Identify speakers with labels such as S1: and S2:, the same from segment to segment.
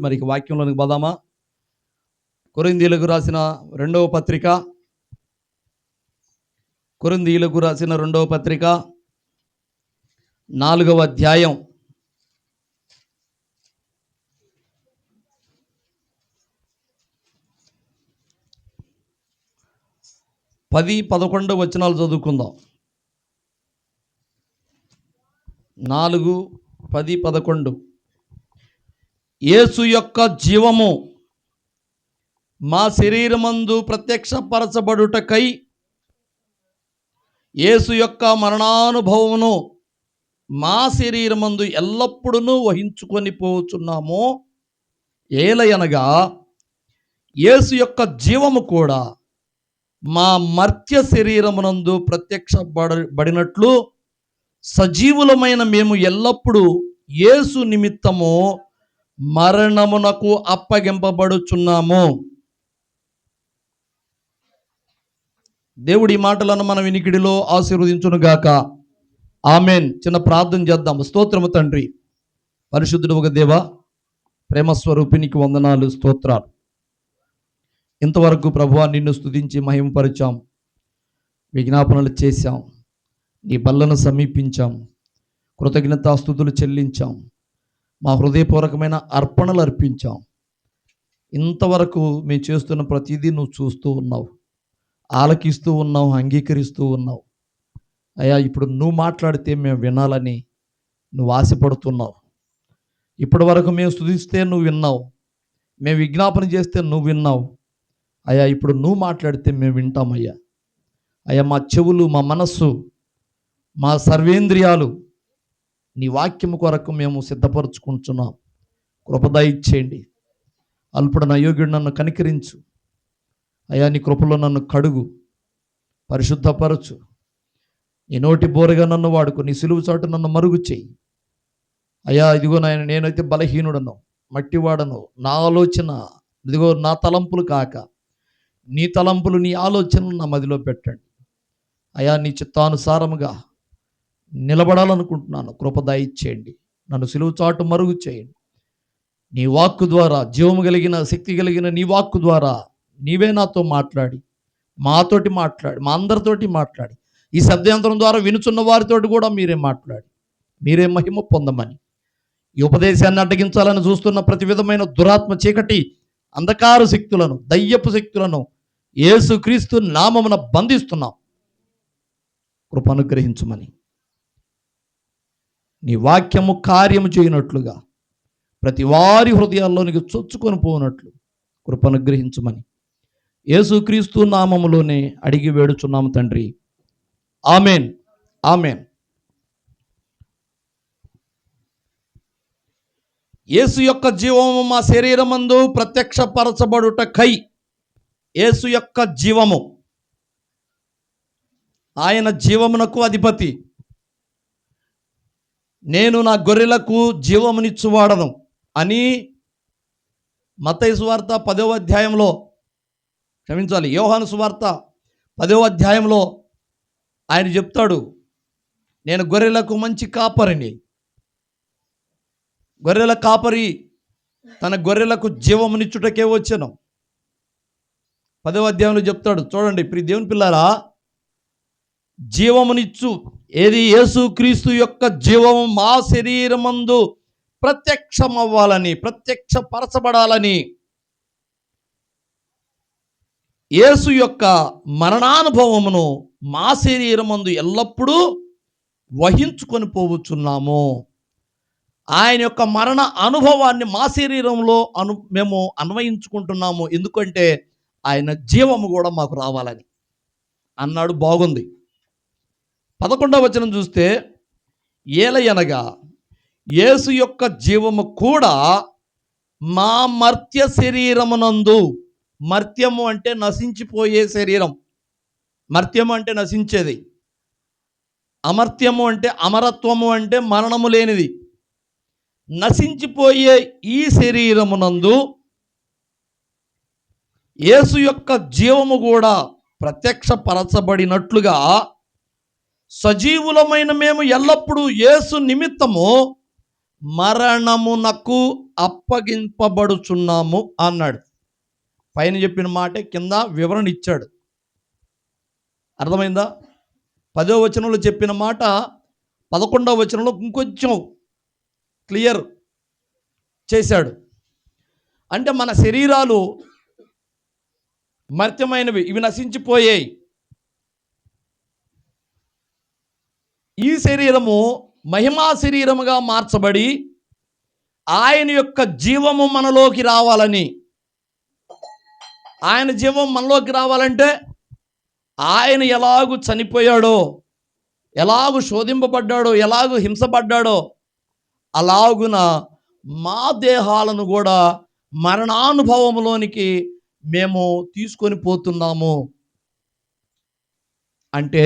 S1: మరి వాక్యంలోనికి పోదామా? కొరింథీయులకు రాసిన రెండవ పత్రిక, కొరింథీయులకు రాసిన రెండవ పత్రిక 4వ అధ్యాయం 10-11 వచనాలు చదువుకుందాం. 4:10-11. యేసు యొక్క జీవము మా శరీరమందు ప్రత్యక్షపరచబడుటకై యేసు యొక్క మరణానుభవమును మా శరీరమందు ఎల్లప్పుడూ వహించుకొని పోచున్నాము. ఏలయనగా యేసు యొక్క జీవము కూడా మా మర్త్య శరీరమునందు ప్రత్యక్షపడినట్లు సజీవులమైన మేము ఎల్లప్పుడూ యేసు నిమిత్తము మరణమునకు అప్పగింపబడుచున్నాము. దేవుడి మాటలను మన వినికిడిలో ఆశీర్వదించునుగాక. ఆమెన్. చిన్న ప్రార్థన చేద్దాం. స్తోత్రము తండ్రి, పరిశుద్ధుడు ఒక దేవ, ప్రేమస్వరూపినికి వందనాలు, స్తోత్రాలు. ఇంతవరకు ప్రభువా నిన్ను స్తుతించి మహిమపరిచాం, విజ్ఞాపనలు చేశాం, నీ బల్లను సమీపించాం, కృతజ్ఞతాస్తుతులు చెల్లించాం, మా హృదయపూర్వకమైన అర్పణలు అర్పించాం. ఇంతవరకు మేము చేస్తున్న ప్రతిదీ నువ్వు చూస్తూ ఉన్నావు, ఆలకిస్తూ ఉన్నావు, అంగీకరిస్తూ ఉన్నావు. అయ్యా, ఇప్పుడు నువ్వు మాట్లాడితే మేము వినాలని నువ్వు ఆశపడుతున్నావు. ఇప్పటి వరకు మేము స్తుతిస్తే నువ్వు విన్నావు, మేము విజ్ఞాపన చేస్తే నువ్వు విన్నావు. అయ్యా, ఇప్పుడు నువ్వు మాట్లాడితే మేము వింటామయ్యా. అయ్యా, మా చెవులు, మా మనస్సు, మా సర్వేంద్రియాలు నీ వాక్యము కొరకు మేము సిద్ధపరచుకుంటున్నాం. కృప దయచేయండి. అల్పుడైన అయోగ్యుడు నన్ను కనికరించు. అయ్యా, నీ కృపలో నన్ను కడుగు, పరిశుద్ధపరచు. నీ నోటి బోరగా నన్ను వాడుకో, నీ సిలువు చాటు నన్ను మరుగు చేయి. అయ్యా, ఇదిగో నాయన, నేనైతే బలహీనుడను, మట్టివాడను. నా ఆలోచన ఇదిగో, నా తలంపులు కాక నీ తలంపులు, నీ ఆలోచనలు నా మదిలో పెట్టండి. అయ్యా, నీ చిత్తానుసారముగా నిలబడాలనుకుంటున్నాను. కృప దయచేయండి. నన్ను సిలువు చాటు మరుగు చేయండి. నీ వాక్కు ద్వారా, జీవము కలిగిన, శక్తి కలిగిన నీ వాక్కు ద్వారా నీవే నాతో మాట్లాడి, మాతోటి మాట్లాడి, మా అందరితోటి మాట్లాడి, ఈ శబ్దయంత్రం ద్వారా వినుచున్న వారితోటి కూడా మీరే మాట్లాడి, మీరే మహిమ పొందమని, ఈ ఉపదేశాన్ని అడ్డగించాలని చూస్తున్న ప్రతి విధమైన దురాత్మ, చీకటి, అంధకార శక్తులను, దయ్యపు శక్తులను యేసుక్రీస్తు నామమున బంధిస్తున్నాం. కృప అనుగ్రహించుమని, నీ వాక్యము కార్యము చేయనట్లుగా ప్రతి వారి హృదయాల్లోనికి చొచ్చుకొని పోనట్లు కృప అనుగ్రహించుమని యేసుక్రీస్తు నామములోనే అడిగి వేడుచున్నాము తండ్రి. Amen, amen. యేసు యొక్క జీవము మా శరీరమందు ప్రత్యక్షపరచబడుటకై. యేసు యొక్క జీవము, ఆయన జీవమునకు అధిపతి. నేను నా గొర్రెలకు జీవమునిచ్చువాడను అని మత్తయి సువార్త 10వ అధ్యాయంలో, యోహాను సువార్త 10వ అధ్యాయంలో ఆయన చెప్తాడు, నేను గొర్రెలకు మంచి కాపరిని. గొర్రెల కాపరి తన గొర్రెలకు జీవమునిచ్చుటకే వచ్చాను. 10వ అధ్యాయంలో చెప్తాడు. చూడండి ప్రియ దేవుని పిల్లారా, జీవమునిచ్చు ఏది? యేసుక్రీస్తు యొక్క జీవము మా శరీరమందు ప్రత్యక్షమవ్వాలని, ప్రత్యక్షపరచబడాలని, యేసు యొక్క మరణానుభవమును మా శరీరమందు ఎల్లప్పుడూ వహించుకొని పోవచ్చున్నాము. ఆయన యొక్క మరణ అనుభవాన్ని మా శరీరంలో మేము అన్వయించుకుంటున్నాము. ఎందుకంటే ఆయన జీవము కూడా మాకు రావాలని అన్నాడు. బాగుంది. 11వ వచనం చూస్తే, ఏలయనగా యేసు యొక్క జీవము కూడా మా మర్త్య శరీరమునందు. మర్త్యము అంటే నశించిపోయే శరీరం. మర్త్యము అంటే నశించేది. అమర్త్యము అంటే, అమరత్వము అంటే మరణము లేనిది. నశించిపోయే ఈ శరీరమునందు యేసు యొక్క జీవము కూడా ప్రత్యక్షపరచబడినట్లుగా సజీవులమైన మేము ఎల్లప్పుడూ యేసు నిమిత్తము మరణమునకు అప్పగింపబడుచున్నాము అన్నాడు. పైన చెప్పిన మాటే కింద వివరణ ఇచ్చాడు. అర్థమైందా? 10వ వచనంలో చెప్పిన మాట 11వ వచనంలో ఇంకొంచెం క్లియర్ చేశాడు. అంటే మన శరీరాలు మర్త్యమైనవి, ఇవి నశించిపోయాయి. ఈ శరీరము మహిమా శరీరముగా మార్చబడి ఆయన యొక్క జీవము మనలోకి రావాలని, ఆయన జీవం మనలోకి రావాలంటే ఆయన ఎలాగూ చనిపోయాడో, ఎలాగూ శోధింపబడ్డాడో, ఎలాగూ హింసపడ్డాడో అలాగున మా దేహాలను కూడా మరణానుభవంలోనికి మేము తీసుకొని పోతున్నాము. అంటే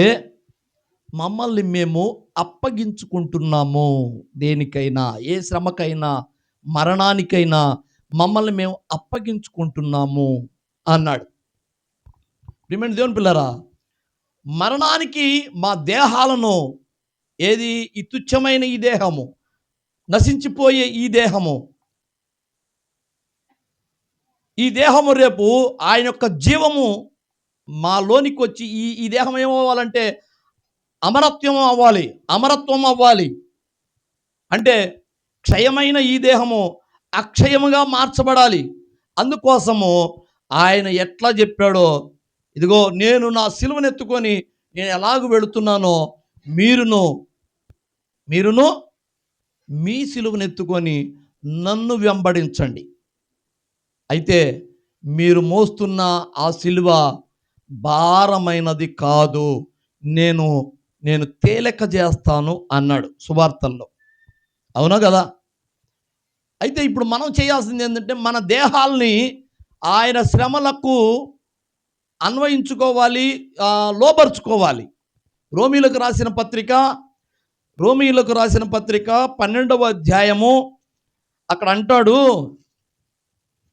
S1: మమ్మల్ని మేము అప్పగించుకుంటున్నాము. దేనికైనా, ఏ శ్రమకైనా, మరణానికైనా మమ్మల్ని మేము అప్పగించుకుంటున్నాము అన్నాడు. ప్రియమైన దేవుని పిల్లరా, మరణానికి మా దేహాలను, ఏది ఈ తుచ్చమైన ఈ దేహము, నశించిపోయే ఈ దేహము రేపు ఆయన యొక్క జీవము మాలోనికి వచ్చి ఈ దేహం ఏమవ్వాలంటే అమరత్వం అవ్వాలి. అంటే క్షయమైన ఈ దేహము అక్షయముగా మార్చబడాలి. అందుకోసము ఆయన ఎట్లా చెప్పాడో, ఇదిగో నేను నా సిలువనెత్తుకొని నేను ఎలాగూ వెళుతున్నానో మీరును మీ సిలువనెత్తుకొని నన్ను వెంబడించండి. అయితే మీరు మోస్తున్న ఆ సిలువ భారమైనది కాదు, నేను తేలిక చేస్తాను అన్నాడు సువార్తల్లో. అవునా కదా? అయితే ఇప్పుడు మనం చేయాల్సింది ఏంటంటే మన దేహాల్ని ఆయన శ్రమలకు అన్వయించుకోవాలి, లోపరుచుకోవాలి. రోమీలకు రాసిన పత్రిక 12వ అధ్యాయము అక్కడ అంటాడు.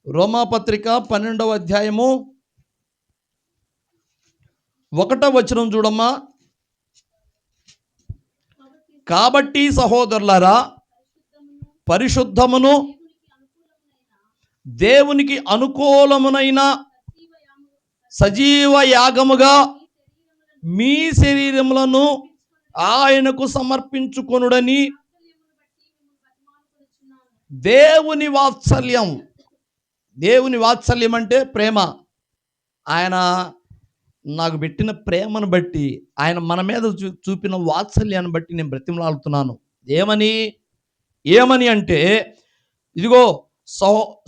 S1: రోమాపత్రిక 12వ అధ్యాయము 1వ వచనం చూడమ్మా. కాబట్టి సహోదరులారా, పరిశుద్ధమును దేవునికి అనుకూలమునైన సజీవ యాగముగా మీ శరీరములను ఆయనకు సమర్పించుకొనుడని. దేవుని వాత్సల్యం అంటే ప్రేమ. ఆయన నాకు పెట్టిన ప్రేమను బట్టి, ఆయన మన మీద చూపిన వాత్సల్యాన్ని బట్టి నేను బ్రతిమలాడుతున్నాను. ఏమని అంటే, ఇదిగో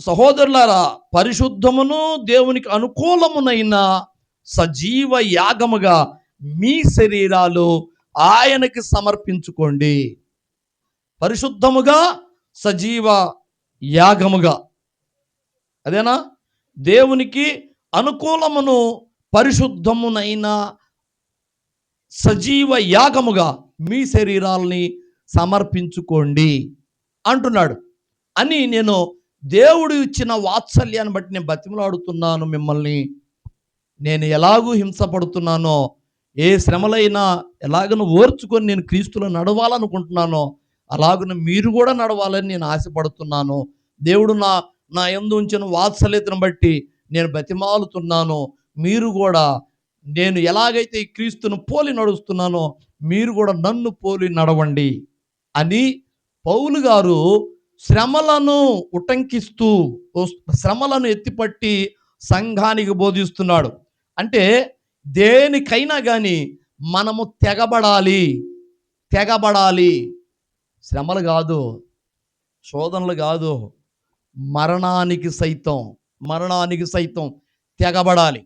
S1: సహోదరులారా, పరిశుద్ధమును దేవునికి అనుకూలమునైన సజీవ యాగముగా మీ శరీరాలు ఆయనకి సమర్పించుకోండి. పరిశుద్ధముగా, సజీవ యాగముగా, అదేనా? దేవునికి అనుకూలమును పరిశుద్ధమునైన సజీవ యాగముగా మీ శరీరాలని సమర్పించుకోండి అంటున్నాడు. అని నేను దేవుడు ఇచ్చిన వాత్సల్యాన్ని బట్టి నేను బతిమలాడుతున్నాను మిమ్మల్ని. నేను ఎలాగూ హింసపడుతున్నానో, ఏ శ్రమలైనా ఎలాగను ఓర్చుకొని నేను క్రీస్తులో నడవాలనుకుంటున్నానో అలాగను మీరు కూడా నడవాలని నేను ఆశపడుతున్నాను. దేవుడు నా యందు ఉంచిన వాత్సల్యతను బట్టి నేను బతిమాలుతున్నాను. మీరు కూడా నేను ఎలాగైతే ఈ క్రీస్తును పోలి నడుస్తున్నానో మీరు కూడా నన్ను పోలి నడవండి అని పౌలు గారు శ్రమలను ఉటంకిస్తూ, శ్రమలను ఎత్తిపట్టి సంఘానికి బోధిస్తున్నాడు. అంటే దేనికైనా కానీ మనము తెగబడాలి. శ్రమలు కాదు, శోధనలు కాదు, మరణానికి సైతం తెగబడాలి.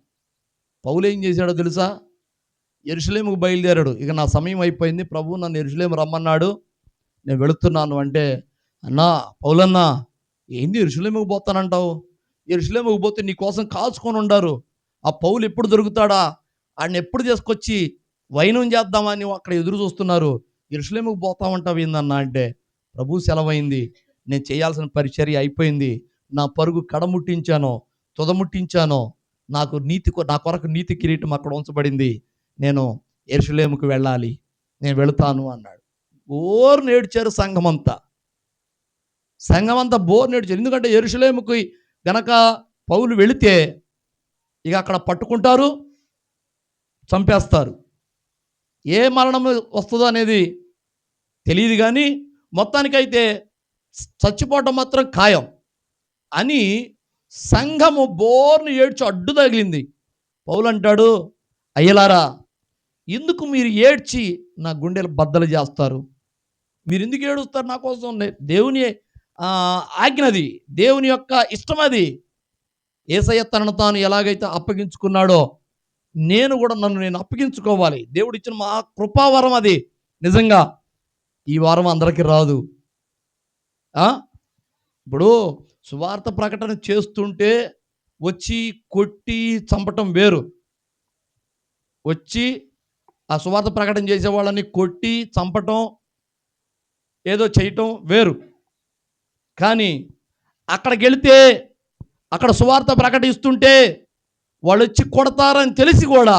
S1: పౌలు ఏం చేశాడో తెలుసా? యెరూషలేముకు బయలుదేరాడు. ఇక నా సమయం అయిపోయింది, ప్రభు నన్ను యెరూషలేము రమ్మన్నాడు, నేను వెళుతున్నాను అంటే, అన్నా పౌలన్నా ఏంది యెరూషలేముకు పోతానంటావు? యెరూషలేముకు పోతే నీ కోసం కాచుకొని ఉండారు. ఆ పౌలు ఎప్పుడు దొరుకుతాడా, ఆయన ఎప్పుడు తీసుకొచ్చి వైనం చేద్దామని అక్కడ ఎదురు చూస్తున్నారు. యెరూషలేముకు పోతామంటావు ఏందన్నా అంటే, ప్రభు సెలవైంది, నేను చేయాల్సిన పరిచర్య అయిపోయింది, నా పరుగు కడముట్టించాను, తుదముట్టించాను, నా కొరకు నీతి కిరీటం అక్కడ ఉంచబడింది, నేను యెరూషలేముకు వెళ్ళాలి, నేను వెళుతాను అన్నాడు. ఓరు నేడ్చారు సంఘమంతా. సంఘం అంతా బోర్ నేర్చారు. ఎందుకంటే యెరూషలేముకి గనక పౌలు వెళితే ఇక అక్కడ పట్టుకుంటారు, చంపేస్తారు. ఏ మరణం వస్తుందో అనేది తెలియదు, కానీ మొత్తానికైతే చచ్చిపోవటం మాత్రం ఖాయం అని సంఘము బోర్ని ఏడ్చి అడ్డు తగిలింది. పౌలు అంటాడు, అయ్యలారా, ఎందుకు మీరు ఏడ్చి నా గుండెలు బద్దలు చేస్తారు? మీరు ఎందుకు ఏడుస్తారు నా కోసం? దేవుని ఆజ్ఞది, దేవుని యొక్క ఇష్టం అది. యేసయ్య తనను తాను ఎలాగైతే అప్పగించుకున్నాడో నేను కూడా నన్ను నేను అప్పగించుకోవాలి. దేవుడు ఇచ్చిన మా కృపావరం అది. నిజంగా ఈ వారం అందరికీ రాదు. ఇప్పుడు సువార్త ప్రకటన చేస్తుంటే వచ్చి కొట్టి చంపటం వేరు, వచ్చి ఆ సువార్త ప్రకటన చేసే వాళ్ళని కొట్టి చంపటం ఏదో చేయటం వేరు. కానీ అక్కడికి వెళితే అక్కడ సువార్త ప్రకటిస్తుంటే వాళ్ళు వచ్చి కొడతారని తెలిసి కూడా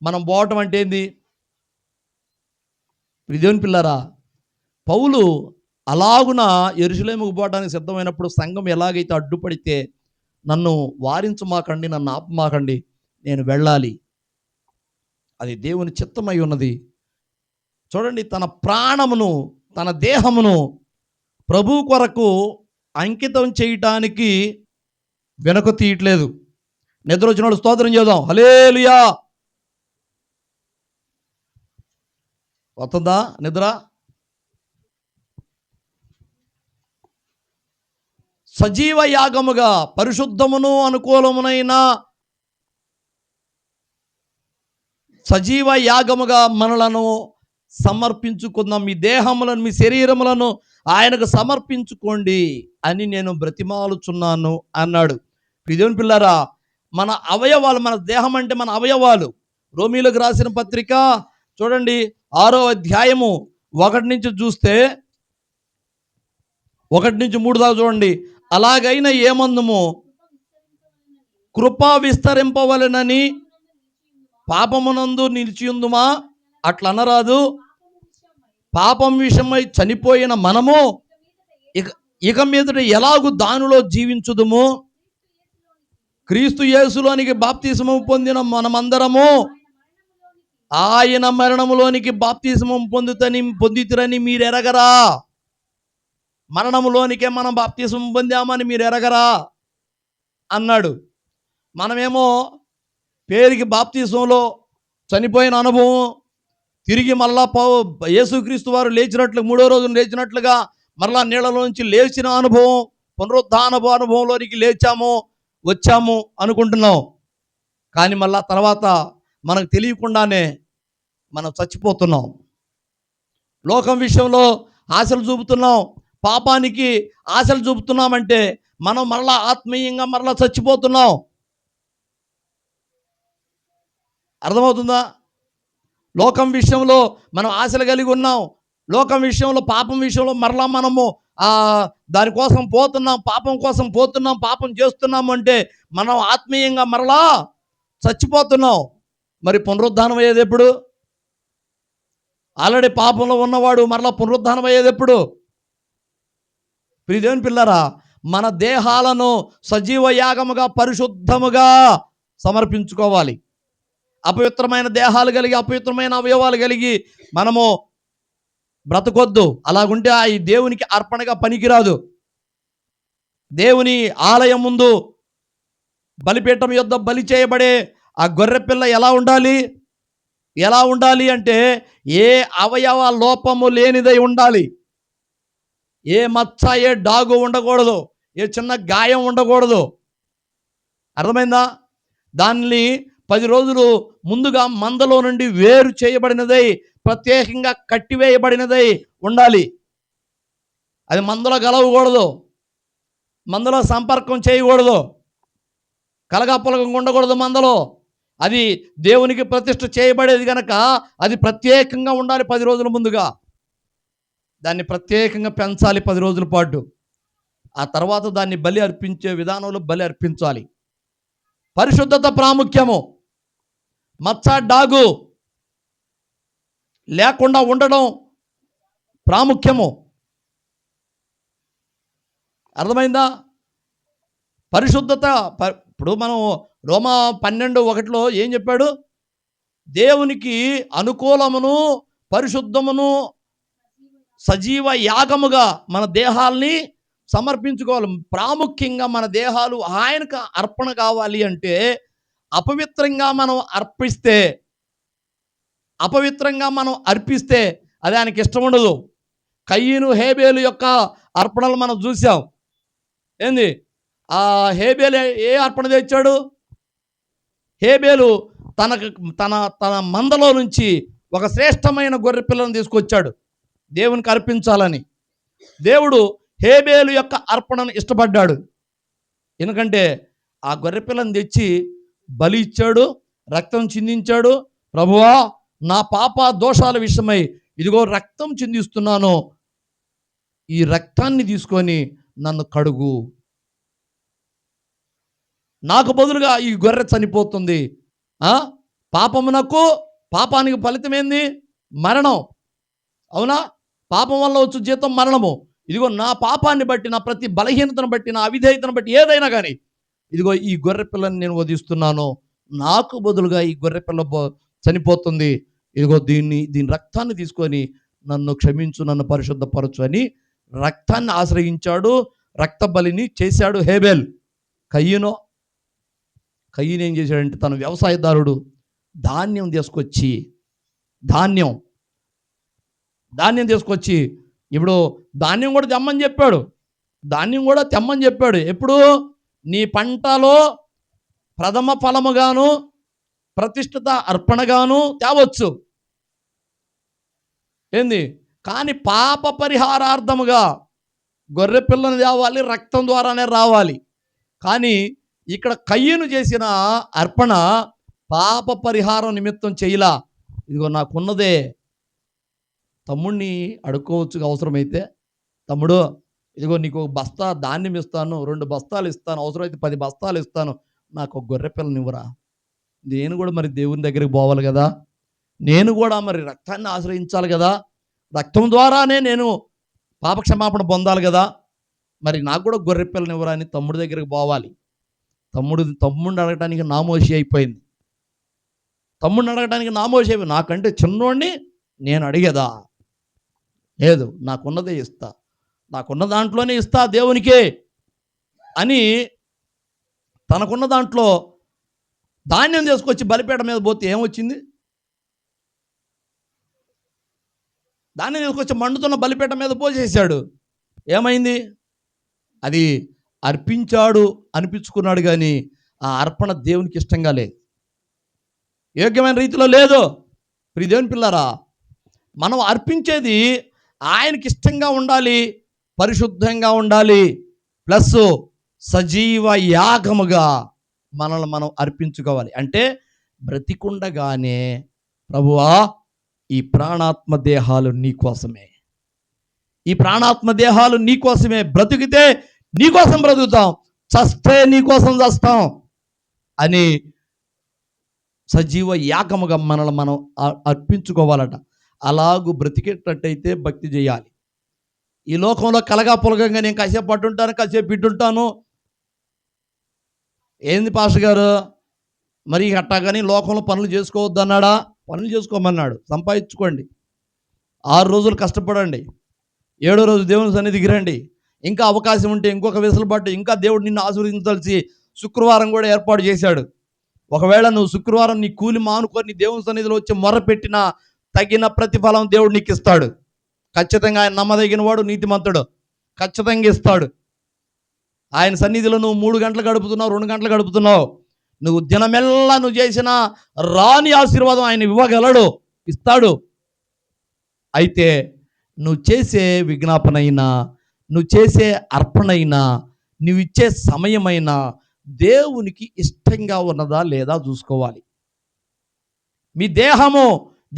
S1: మనం పోవటం అంటే ఏంది? దేవుని పిల్లారా, పౌలు అలాగున యెరూషలేముకు పోవడానికి సిద్ధమైనప్పుడు సంఘం ఎలాగైతే అడ్డుపడితే, నన్ను వారించమాకండి, నన్ను ఆపమాకండి, నేను వెళ్ళాలి, అది దేవుని చిత్తమై ఉన్నది. చూడండి, తన ప్రాణమును, తన దేహమును ప్రభు కొరకు అంకితం చేయటానికి వెనక తీయట్లేదు. నిద్ర వచ్చినప్పుడు స్తోత్రం చేద్దాం. హల్లెలూయా. వస్తుందా నిద్ర? సజీవ యాగముగా పరిశుద్ధమును అనుకూలమునైన సజీవ యాగముగా మనలను సమర్పించుకుందాం, మీ దేహములను, మీ శరీరములను ఆయనకు సమర్పించుకోండి అని నేను బ్రతిమాలుచున్నాను అన్నాడు. దేవుని పిల్లారా, మన అవయవాలు, మన దేహం అంటే మన అవయవాలు. రోమీలకు రాసిన పత్రిక చూడండి 6వ అధ్యాయము 1 నుంచి చూస్తే 1 నుంచి 3 దాకా చూడండి. అలాగైనా ఏమందుము, కృప విస్తరింపవలెనని పాపమునందు నిలిచియుందుమా? అట్లా అనరాదు. పాపం విషయమై చనిపోయిన మనము ఇక మీదట ఎలాగూ దానిలో జీవించుదుము? క్రీస్తు యేసులోనికి బాప్తిస్మము పొందిన మనమందరము ఆయన మరణములోనికి బాప్తిస్మం పొందితిరని మీరు ఎరగరా? మరణములోనికే మనం బాప్తిస్మం పొందామని మీరు ఎరగరా అన్నాడు. మనమేమో పేరుకి బాప్తిస్మంలో చనిపోయిన అనుభవం, తిరిగి మళ్ళా యేసుక్రీస్తు వారు లేచినట్లు, 3వ రోజున లేచినట్లుగా మరలా నీళ్ళలోంచి లేచిన అనుభవం, పునరుద్ధాన అనుభవంలోనికి వచ్చాము అనుకుంటున్నాం. కానీ మళ్ళా తర్వాత మనకు తెలియకుండానే మనం చచ్చిపోతున్నాం. లోకం విషయంలో ఆశలు చూపుతున్నాం, పాపానికి ఆశలు చూపుతున్నామంటే మనం మరలా ఆత్మీయంగా మరలా చచ్చిపోతున్నాం. అర్థమవుతుందా? లోకం విషయంలో మనం ఆశలు కలిగి ఉన్నాం, లోకం విషయంలో, పాపం విషయంలో మరలా మనము దానికోసం పోతున్నాం, పాపం కోసం పోతున్నాం, పాపం చేస్తున్నాము అంటే మనం ఆత్మీయంగా మరలా చచ్చిపోతున్నాం. మరి పునరుద్ధానం అయ్యేది ఎప్పుడు? ఆల్రెడీ పాపంలో ఉన్నవాడు మరలా పునరుద్ధానం అయ్యేది ఎప్పుడు? దేవుని పిల్లరా, మన దేహాలను సజీవ యాగముగా పరిశుద్ధముగా సమర్పించుకోవాలి. అపవిత్రమైన దేహాలు కలిగి, అపవిత్రమైన అవయవాలు కలిగి మనము బ్రతకొద్దు. అలాగుంటే ఈ దేవునికి అర్పణగా పనికిరాదు. దేవుని ఆలయం ముందు బలిపీఠం యొద్ద బలి చేయబడే ఆ గొర్రెపిల్ల ఎలా ఉండాలి అంటే ఏ అవయవ లోపము లేనిదై ఉండాలి. ఏ మచ్చ, ఏ డాగు ఉండకూడదు, ఏ చిన్న గాయం ఉండకూడదు. అర్థమైందా? దాన్ని 10 రోజులు ముందుగా మందలో నుండి వేరు చేయబడినదై, ప్రత్యేకంగా కట్టివేయబడినదై ఉండాలి. అది మందలో గలవకూడదు, మందలో సంపర్కం చేయకూడదు, కలగప్పలకంగా ఉండకూడదు మందలో. అది దేవునికి ప్రతిష్ఠ చేయబడేది కనుక అది ప్రత్యేకంగా ఉండాలి. 10 రోజుల ముందుగా దాన్ని ప్రత్యేకంగా పెంచాలి 10 రోజుల పాటు. ఆ తర్వాత దాన్ని బలి అర్పించే విధానంలో బలి అర్పించాలి. పరిశుద్ధత ప్రాముఖ్యము. మచ్చ, డాగు లేకుండా ఉండడం ప్రాముఖ్యము. అర్థమైందా? పరిశుద్ధత. ఇప్పుడు మనం రోమా 12:1 ఏం చెప్పాడు? దేవునికి అనుకూలమును పరిశుద్ధమును సజీవ యాగముగా మన దేహాల్ని సమర్పించుకోవాలి. ప్రాముఖ్యంగా మన దేహాలు ఆయనకు అర్పణ కావాలి అంటే అపవిత్రంగా మనం అర్పిస్తే అది ఆయనకి ఇష్టం ఉండదు. కయ్యను హేబేలు యొక్క అర్పణలు మనం చూసాం. ఏంది ఆ హేబేలు ఏ అర్పణ తెచ్చాడు? హేబేలు తన మందలో నుంచి ఒక శ్రేష్టమైన గొర్రె పిల్లను తీసుకొచ్చాడు దేవునికి అర్పించాలని. దేవుడు హేబేలు యొక్క అర్పణను ఇష్టపడ్డాడు. ఎందుకంటే ఆ గొర్రె పిల్లను తెచ్చి బలి ఇచ్చాడు, రక్తం చిందించాడు. ప్రభువా, నా పాప దోషాల విషయమై ఇదిగో రక్తం చిందిస్తున్నాను, ఈ రక్తాన్ని తీసుకొని నన్ను కడుగు, నాకు బదులుగా ఈ గొర్రె చనిపోతుంది. పాపానికి ఫలితం ఏంది? మరణం. అవునా? పాపం వల్ల వచ్చు జీతం మరణము. ఇదిగో నా పాపాన్ని బట్టి, నా ప్రతి బలహీనతను బట్టి, నా అవిధేయతను బట్టి ఏదైనా కానీ ఇదిగో ఈ గొర్రె పిల్లని నేను వధిస్తున్నాను, నాకు బదులుగా ఈ గొర్రె పిల్ల చనిపోతుంది, ఇదిగో దీని రక్తాన్ని తీసుకొని నన్ను క్షమించు, నన్ను పరిశుద్ధపరచు అని రక్తాన్ని ఆశ్రయించాడు. రక్త బలిని చేశాడు హేబేల్. కయ్యను ఏం చేశాడంటే తన వ్యవసాయదారుడు ధాన్యం తీసుకొచ్చి ఇప్పుడు ధాన్యం కూడా తెమ్మని చెప్పాడు. ఎప్పుడు? నీ పంటలో ప్రథమ ఫలముగాను ప్రతిష్ఠిత అర్పణగాను తేవచ్చు. ఏంది? కానీ పాప పరిహారార్థముగా గొర్రె పిల్లను తేవాలి, రక్తం ద్వారానే రావాలి. కానీ ఇక్కడ కయ్యను చేసిన అర్పణ పాప పరిహారం నిమిత్తం చేయలా. ఇదిగో నాకున్నదే, తమ్ముడిని అడుక్కోవచ్చు అవసరమైతే, తమ్ముడు ఇదిగో నీకు బస్తా ధాన్యం ఇస్తాను, 2 బస్తాలు ఇస్తాను, అవసరమైతే 10 బస్తాలు ఇస్తాను, నాకు ఒక గొర్రె పిల్లని ఇవ్వరా. నేను కూడా మరి దేవుని దగ్గరికి పోవాలి కదా, నేను కూడా మరి రక్తాన్ని ఆశ్రయించాలి కదా, రక్తం ద్వారానే నేను పాపక్షమాపణ పొందాలి కదా, మరి నాకు కూడా గొర్రె పిల్లని ఇవ్వరా అని తమ్ముడి దగ్గరికి పోవాలి. తమ్ముడిని అడగడానికి నామోషి అయిపోయింది. నాకంటే చిన్నోడిని నేను అడిగేదా? లేదు, నాకున్నదే ఇస్తా, నాకున్న దాంట్లోనే ఇస్తా దేవునికే అని తనకున్న దాంట్లో ధాన్యం తీసుకొచ్చి బలిపీట మీద పోతే ఏమొచ్చింది? ధాన్యం తీసుకొచ్చి మండుతున్న బలిపీట మీద పోసేసాడు. ఏమైంది? అది అర్పించాడు అనిపించుకున్నాడు, కానీ ఆ అర్పణ దేవునికి ఇష్టంగా లేదు, యోగ్యమైన రీతిలో లేదు. ప్రియ దేవుని పిల్లారా, మనం అర్పించేది ఆయనకి ఇష్టంగా ఉండాలి, పరిశుద్ధంగా ఉండాలి, ప్లస్ సజీవ యాగముగా మనల్ని మనం అర్పించుకోవాలి. అంటే బ్రతికుండగానే ప్రభువా, ఈ ప్రాణాత్మ దేహాలు నీకోసమే, బ్రతికితే నీకోసం బ్రతుకుతాం, చస్తే నీకోసం చస్తాం అని సజీవ యాగముగా మనల్ని మనం అర్పించుకోవాలట. అలాగూ బ్రతికేటట్టయితే భక్తి చేయాలి. ఈ లోకంలో కలగా పొలగంగా నేను కాసేపు పట్టుంటాను, కాసేపు ఇట్టుంటాను. ఏంది పాస్టర్ గారు మరి అట్టాగాని లోకంలో పనులు చేసుకోవద్దు అన్నాడా? పనులు చేసుకోమన్నాడు. సంపాదించుకోండి, 6 రోజులు కష్టపడండి, 7వ రోజు దేవుని సన్నిధికి రండి. ఇంకా అవకాశం ఉంటే ఇంకొక వెసులుబాటు, ఇంకా దేవుడు నిన్ను ఆశీర్వదించాల్సి శుక్రవారం కూడా ఏర్పాటు చేశాడు. ఒకవేళ నువ్వు శుక్రవారం నీ కూలి మానుకొని నీ దేవుని సన్నిధిలో వచ్చి మొర పెట్టినా తగిన ప్రతిఫలం దేవుడు నీకు ఇస్తాడు. ఖచ్చితంగా ఆయన నమ్మదగిన వాడు, నీతిమంతుడు, ఖచ్చితంగా ఇస్తాడు. ఆయన సన్నిధిలో నువ్వు 3 గంటలు గడుపుతున్నావు, 2 గంటలు గడుపుతున్నావు, నువ్వు దినమెల్లా నువ్వు చేసిన రాని ఆశీర్వాదం ఆయన ఇవ్వగలడు, ఇస్తాడు. అయితే నువ్వు చేసే విజ్ఞాపనైనా, నువ్వు చేసే అర్పణైనా, నువ్వు ఇచ్చే సమయమైనా దేవునికి ఇష్టంగా ఉన్నదా లేదా చూసుకోవాలి. మీ దేహము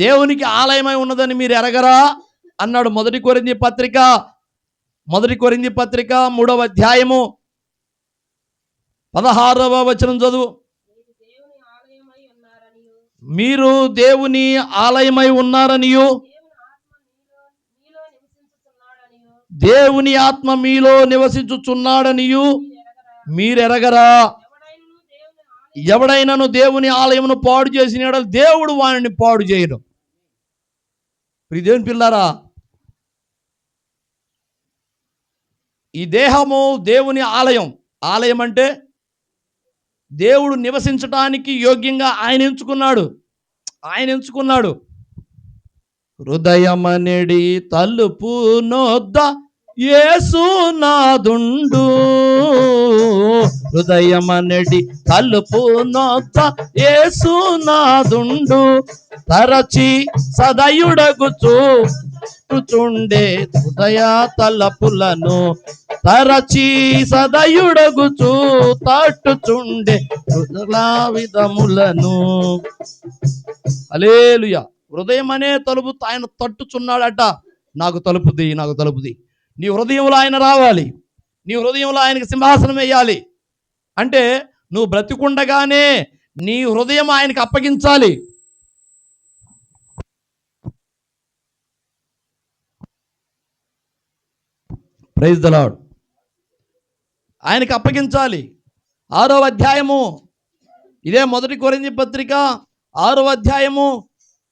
S1: దేవునికి ఆలయమై ఉన్నదని మీరు ఎరగరా అన్నాడు. 1 కొరింథీ పత్రిక 3వ అధ్యాయము 16వ వచనం చదువు. మీరు దేవుని ఆలయమై ఉన్నారనియు దేవుని ఆత్మ మీలో నివసించుచున్నాడనియు మీరెరగరా. ఎవడైనను దేవుని ఆలయమును పాడు చేసిన యెడల దేవుడు వానిని పాడు చేయడు. దేవుని పిల్లారా, ఈ దేహము దేవుని ఆలయం. ఆలయం అంటే దేవుడు నివసించడానికి యోగ్యంగా ఆయన ఎంచుకున్నాడు. హృదయమనెడి తలుపు నొద్ద యేసునాదుండు. హృదయమనెడి తలుపు నొద్ద యేసునాదుండు. తరచి సదయుడగుచుండే హృదయ తలపులను. తరచి సదయుడగుచు తట్టుచుండే హృదయ విధములను. హల్లెలూయా. హృదయం అనే తలుపు ఆయన తట్టుచున్నాడట. నాకు తలుపు ది. నీ హృదయంలో ఆయన రావాలి. నీ హృదయంలో ఆయనకి సింహాసనం వేయాలి. అంటే నువ్వు బ్రతికుండగానే నీ హృదయం ఆయనకి అప్పగించాలి. Praise the lord. ఆయనకి అప్పగించాలి. 6వ అధ్యాయము, ఇదే 1 కొరింథీ పత్రిక 6వ అధ్యాయము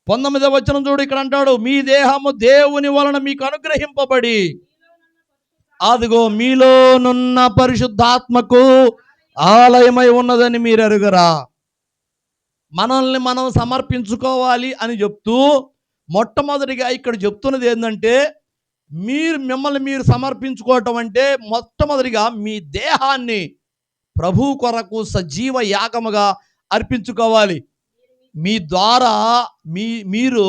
S1: 19వ వచనం చూడు. ఇక్కడ అంటాడు, మీ దేహము దేవుని వలన మీకు అనుగ్రహింపబడి అదిగో మీలోనున్న పరిశుద్ధాత్మకు ఆలయమై ఉన్నదని మీరు ఎరుగరా. మనల్ని మనం సమర్పించుకోవాలి అని చెప్తూ మొట్టమొదటిగా ఇక్కడ చెప్తున్నది ఏంటంటే, మిమ్మల్ని మీరు సమర్పించుకోవటం అంటే మొట్టమొదటిగా మీ దేహాన్ని ప్రభు కొరకు సజీవ యాగముగా అర్పించుకోవాలి. మీ ద్వారా మీరు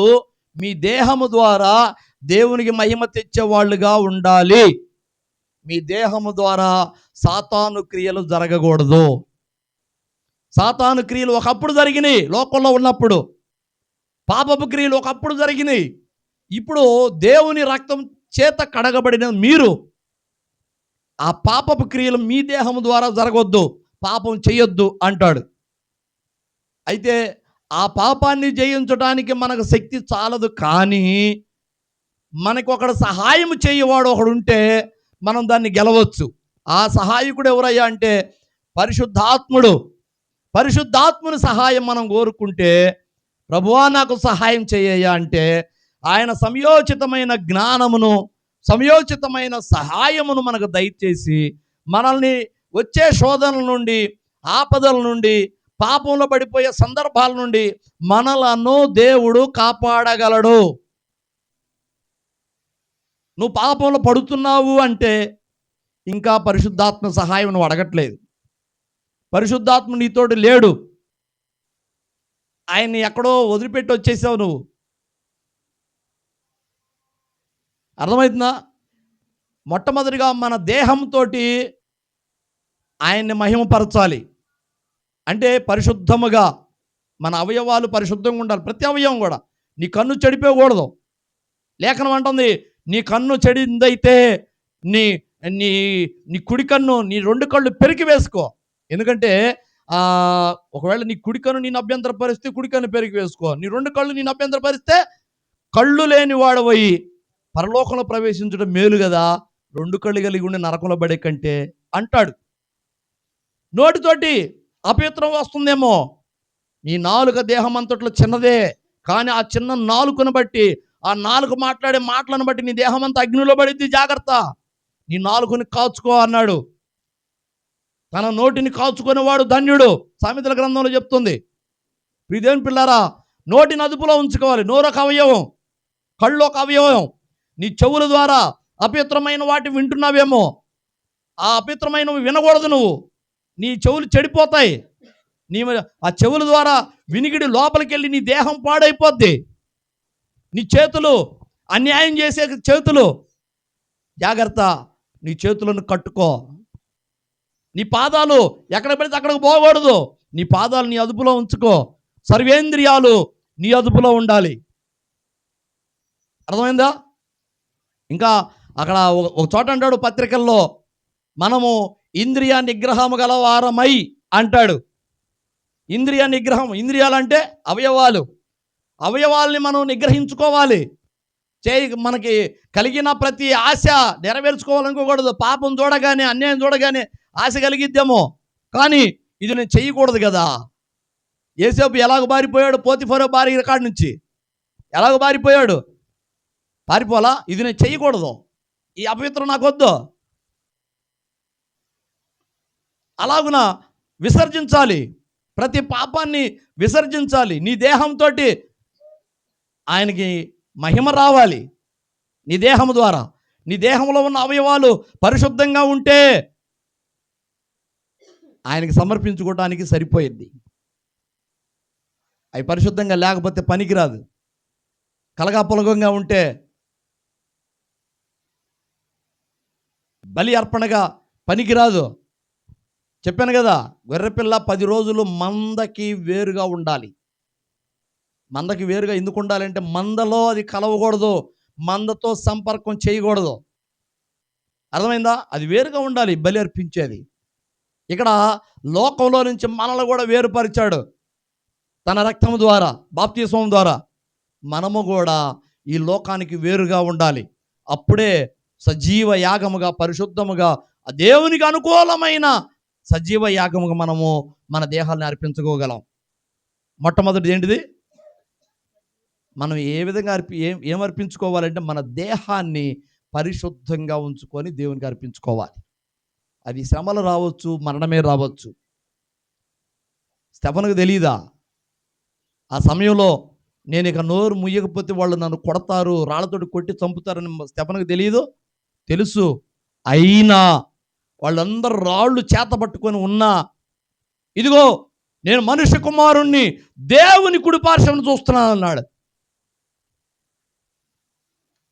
S1: మీ దేహము ద్వారా దేవునికి మహిమ తెచ్చేవాళ్ళుగా ఉండాలి. మీ దేహము ద్వారా సాతాను క్రియలు జరగకూడదు. సాతాను క్రియలు ఒకప్పుడు జరిగినాయి. లోకంలో ఉన్నప్పుడు పాపపు క్రియలు ఒకప్పుడు జరిగినాయి. ఇప్పుడు దేవుని రక్తం చేత కడగబడిన మీరు ఆ పాపపు క్రియలు మీ దేహము ద్వారా జరగొద్దు, పాపం చేయొద్దు అంటాడు. అయితే ఆ పాపాన్ని జయించడానికి మనకు శక్తి చాలదు. కానీ మనకు ఒకడు సహాయం చేయవాడు ఒకడు ఉంటే మనం దాన్ని గెలవచ్చు. ఆ సహాయకుడు ఎవరయ్యా అంటే పరిశుద్ధాత్ముని సహాయం మనం కోరుకుంటే, ప్రభువా నాకు సహాయం చేయయ్యా అంటే ఆయన సమయోచితమైన జ్ఞానమును, సమయోచితమైన సహాయమును మనకు దయచేసి మనల్ని వచ్చే శోధనల నుండి, ఆపదల నుండి, పాపంలో పడిపోయే సందర్భాల నుండి మనలను దేవుడు కాపాడగలడు. నువ్వు పాపంలో పడుతున్నావు అంటే ఇంకా పరిశుద్ధాత్మ సహాయం నువ్వు అడగట్లేదు. పరిశుద్ధాత్మ నీతోటి లేడు. ఆయన్ని ఎక్కడో వదిలిపెట్టి వచ్చేసావు నువ్వు. అర్థమవుతుందా? మొట్టమొదటిగా మన దేహంతో ఆయన్ని మహిమపరచాలి. అంటే పరిశుద్ధముగా మన అవయవాలు పరిశుద్ధంగా ఉండాలి. ప్రతి అవయవం కూడా. నీ కన్ను చెడిపోకూడదు. లేఖనం అంటుంది, నీ కన్ను చెడిందైతే నీ నీ నీ కుడి కన్ను, నీ 2 కళ్ళు పెరికి వేసుకో. ఎందుకంటే ఒకవేళ నీ కుడి కన్ను నేను అభ్యంతరపరిస్తే కుడి కన్ను పెరికి వేసుకో. నీ 2 కళ్ళు నేను అభ్యంతరపరిస్తే కళ్ళు లేని వాడవయి పరలోకంలో ప్రవేశించడం మేలు కదా, 2 కళ్ళు కలిగి ఉండి నరకంలో పడే కంటే అంటాడు. నోటితోటి అపవిత్రం వస్తుందేమో. నీ నాలుక దేహం అంతట్లో చిన్నదే, కానీ ఆ చిన్న నాలుకను బట్టి, ఆ నాలుక మాట్లాడే మాటలను బట్టి నీ దేహం అంతా అగ్నిలో పడిద్ది. జాగ్రత్త. నీ నాలుకని కాచుకో అన్నాడు. తన నోటిని కాచుకునేవాడు ధన్యుడు, సామెతల గ్రంథంలో చెప్తుంది. ప్రియదేవుని పిల్లారా, నోటిని అదుపులో ఉంచుకోవాలి. నోరు ఒక అవయవం, కళ్ళు ఒక అవయవం. నీ చెవుల ద్వారా అపవిత్రమైన వాటి వింటున్నావేమో, ఆ అపవిత్రమైనవి వినకూడదు. నువ్వు నీ చెవులు చెడిపోతాయి. ఆ చెవుల ద్వారా వినికిడి లోపలికి వెళ్ళి నీ దేహం పాడైపోద్ది. నీ చేతులు అన్యాయం చేసే చేతులు, జాగ్రత్త. నీ చేతులను కట్టుకో. నీ పాదాలు ఎక్కడ పడితే అక్కడికి పోకూడదు. నీ పాదాలు నీ అదుపులో ఉంచుకో. సర్వేంద్రియాలు నీ అదుపులో ఉండాలి. అర్థమైందా? ఇంకా అక్కడ ఒక చోట అంటాడు పత్రికల్లో, మనము ఇంద్రియ నిగ్రహము గల వారమై అంటాడు. ఇంద్రియ నిగ్రహం, ఇంద్రియాలంటే అవయవాలు. అవయవాల్ని మనం నిగ్రహించుకోవాలి. మనకి కలిగిన ప్రతి ఆశ నెరవేర్చుకోవాలనుకోకూడదు. పాపం చూడగానే, అన్యాయం చూడగానే ఆశ కలిగిద్దేమో, కానీ ఇది నేను చేయకూడదు కదా. యోసేపు ఎలాగ పారిపోయాడు పోతిఫరు భార్య కాడి నుంచి? ఎలాగ పారిపోయాడు? పారిపోలా. ఇది నేను చేయకూడదు, ఈ అపవిత్రం నాకొద్దు, అలాగున విసర్జించాలి. ప్రతి పాపాన్ని విసర్జించాలి. నీ దేహంతో ఆయనకి మహిమ రావాలి. నీ దేహం ద్వారా, నీ దేహంలో ఉన్న అవయవాలు పరిశుద్ధంగా ఉంటే ఆయనకి సమర్పించుకోవడానికి సరిపోయింది. అవి పరిశుద్ధంగా లేకపోతే పనికిరాదు. కలగాపులగంగా ఉంటే బలి అర్పణగా పనికిరాదు. చెప్పాను కదా, గొర్రెపిల్ల 10 రోజులు మందకి వేరుగా ఉండాలి. మందకి వేరుగా ఎందుకు ఉండాలంటే మందలో అది కలవకూడదు, మందతో సంపర్కం చేయకూడదు. అర్థమైందా? అది వేరుగా ఉండాలి బలి అర్పించేది. ఇక్కడ లోకంలో నుంచి మనల్ని కూడా వేరుపరిచాడు తన రక్తము ద్వారా, బాప్తిస్మం ద్వారా. మనము కూడా ఈ లోకానికి వేరుగా ఉండాలి. అప్పుడే సజీవ యాగముగా, పరిశుద్ధముగా, దేవునికి అనుకూలమైన సజీవ యాగముగా మనము మన దేహాన్ని అర్పించుకోగలం. మొట్టమొదటిది ఏంటిది? మనం ఏ విధంగా ఏం అర్పించుకోవాలంటే మన దేహాన్ని పరిశుద్ధంగా ఉంచుకొని దేవునికి అర్పించుకోవాలి. అది శ్రమలు రావచ్చు, మరణమే రావచ్చు. స్టెఫనుకు తెలీదా? ఆ సమయంలో నేను ఇక నోరు ముయ్యకపోతే వాళ్ళు నన్ను కొడతారు, రాళ్లతోటి కొట్టి చంపుతారని స్టెఫనుకు తెలియదు? తెలుసు. అయినా వాళ్ళందరూ రాళ్ళు చేత పట్టుకొని ఉన్నా, ఇదిగో నేను మనుష్య కుమారుణ్ణి దేవుని కుడిపార్శ్వమున చూస్తున్నాను అన్నాడు.